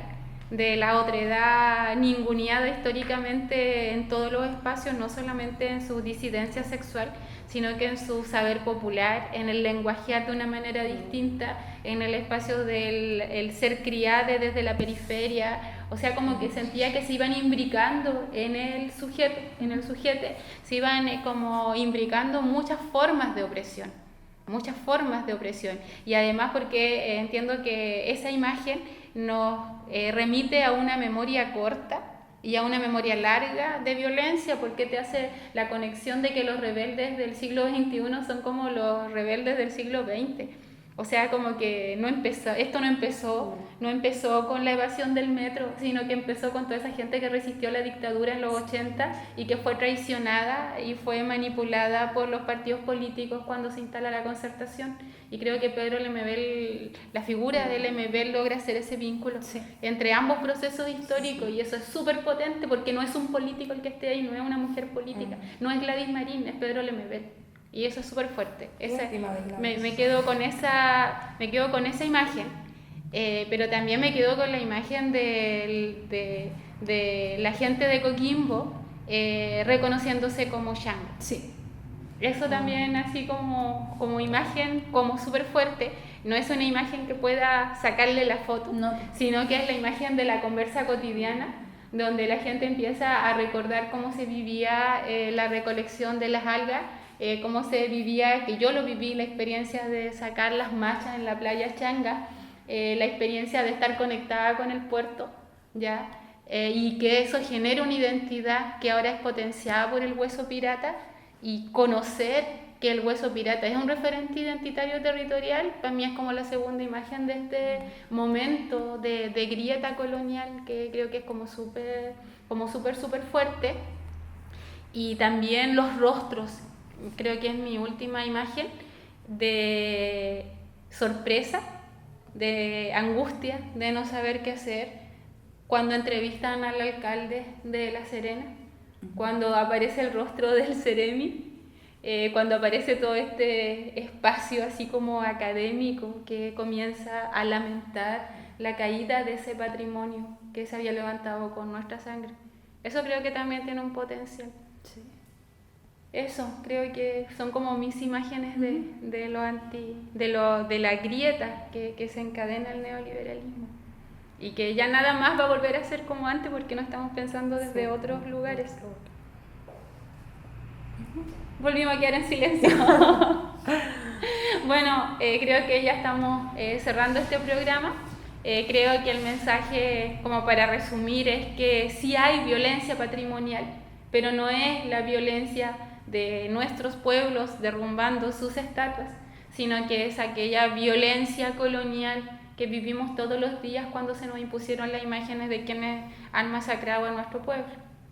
de la otredad ninguneada históricamente en todos los espacios, no solamente en su disidencia sexual, sino que en su saber popular, en el lenguajear de una manera distinta, en el espacio del el ser criade desde la periferia, o sea, como que sentía que se iban imbricando en el sujeto, se iban como imbricando muchas formas de opresión, y además porque entiendo que esa imagen nos remite a una memoria corta y a una memoria larga de violencia, porque te hace la conexión de que los rebeldes del siglo XXI son como los rebeldes del siglo XX. O sea, como que esto no empezó con la evasión del metro, sino que empezó con toda esa gente que resistió la dictadura en los 80 y que fue traicionada y fue manipulada por los partidos políticos cuando se instala la Concertación. Y creo que Pedro Lemebel, la figura de Lemebel, logra hacer ese vínculo entre ambos procesos históricos, y eso es súper potente porque no es un político el que esté ahí, no es una mujer política, no es Gladys Marín, es Pedro Lemebel. Y eso es súper fuerte. Me quedo con esa imagen, pero también me quedo con la imagen de la gente de Coquimbo reconociéndose como Shanga. Sí. Eso también así como imagen, como súper fuerte. No es una imagen que pueda sacarle la foto, No. sino que es la imagen de la conversa cotidiana, donde la gente empieza a recordar cómo se vivía la recolección de las algas, cómo se vivía, que yo lo viví, la experiencia de sacar las machas en la playa Changa, la experiencia de estar conectada con el puerto, ¿ya? Y que eso genera una identidad que ahora es potenciada por el hueso pirata, y conocer que el hueso pirata es un referente identitario territorial, para mí es como la segunda imagen de este momento de grieta colonial, que creo que es como súper fuerte. Y también los rostros, creo que es mi última imagen, de sorpresa, de angustia, de no saber qué hacer, cuando entrevistan al alcalde de La Serena, cuando aparece el rostro del Ceremi, cuando aparece todo este espacio así como académico que comienza a lamentar la caída de ese patrimonio que se había levantado con nuestra sangre. Eso creo que también tiene un potencial. Sí. Eso, creo que son como mis imágenes de la grieta que se encadena el neoliberalismo. Y que ya nada más va a volver a ser como antes, porque no estamos pensando desde otros lugares. Volvimos a quedar en silencio. Bueno, creo que ya estamos cerrando este programa. Creo que el mensaje, como para resumir, es que sí hay violencia patrimonial, pero no es la violencia de nuestros pueblos derrumbando sus estatuas, sino que es aquella violencia colonial que vivimos todos los días cuando se nos impusieron las imágenes de quienes han masacrado a nuestro pueblo,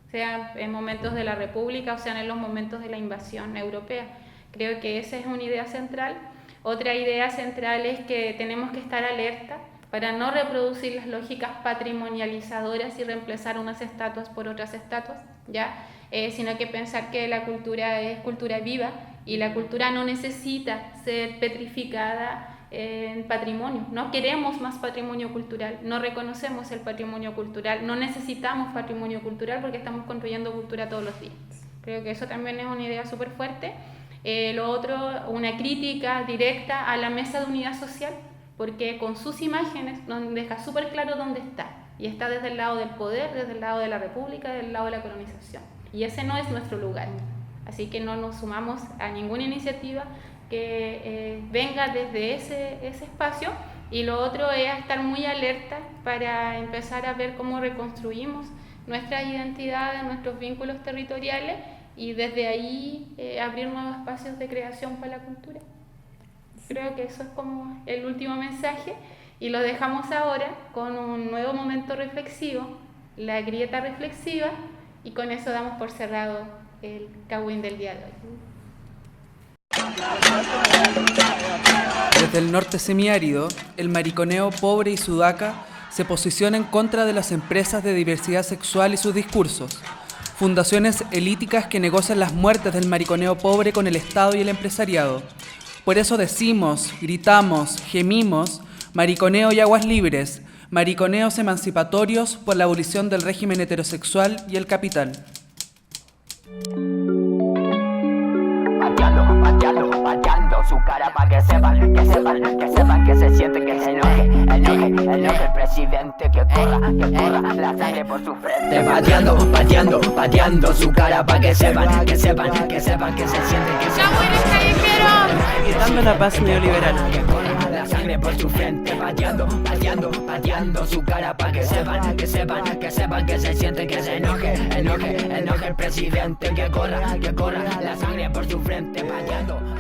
sea en momentos de la República o sean en los momentos de la invasión europea. Creo que esa es una idea central. Otra idea central es que tenemos que estar alerta para no reproducir las lógicas patrimonializadoras y reemplazar unas estatuas por otras estatuas, ¿ya? Sino que pensar que la cultura es cultura viva y la cultura no necesita ser petrificada en patrimonio. No queremos más patrimonio cultural, no reconocemos el patrimonio cultural, no necesitamos patrimonio cultural porque estamos construyendo cultura todos los días. Creo que eso también es una idea súper fuerte. Lo otro, una crítica directa a la mesa de unidad social, porque con sus imágenes nos deja súper claro dónde está, y está desde el lado del poder, desde el lado de la república, desde el lado de la colonización, y ese no es nuestro lugar. Así que no nos sumamos a ninguna iniciativa que venga desde ese espacio, Y lo otro es estar muy alerta para empezar a ver cómo reconstruimos nuestras identidades, nuestros vínculos territoriales y desde ahí abrir nuevos espacios de creación para la cultura. Creo que eso es como el último mensaje y lo dejamos ahora con un nuevo momento reflexivo, la grieta reflexiva, y con eso damos por cerrado el Cagüín del día de hoy. Desde el norte semiárido, el mariconeo pobre y sudaca se posiciona en contra de las empresas de diversidad sexual y sus discursos, fundaciones elíticas que negocian las muertes del mariconeo pobre con el Estado y el empresariado. Por eso decimos, gritamos, gemimos, mariconeo y aguas libres, mariconeos emancipatorios por la abolición del régimen heterosexual y el capital. Pateando su cara pa' que sepan, que se sienten, que se enoje el presidente, que corra la sangre por su frente. Pateando su cara pa' que sepan, que se sienten, que se ¡Cagüines callejeros! Gritando la paz neoliberal. que corra la sangre por su frente. Pateando su cara pa' que sepan, que se sienten, que se enoje el presidente, que corra la sangre por su frente. Pateando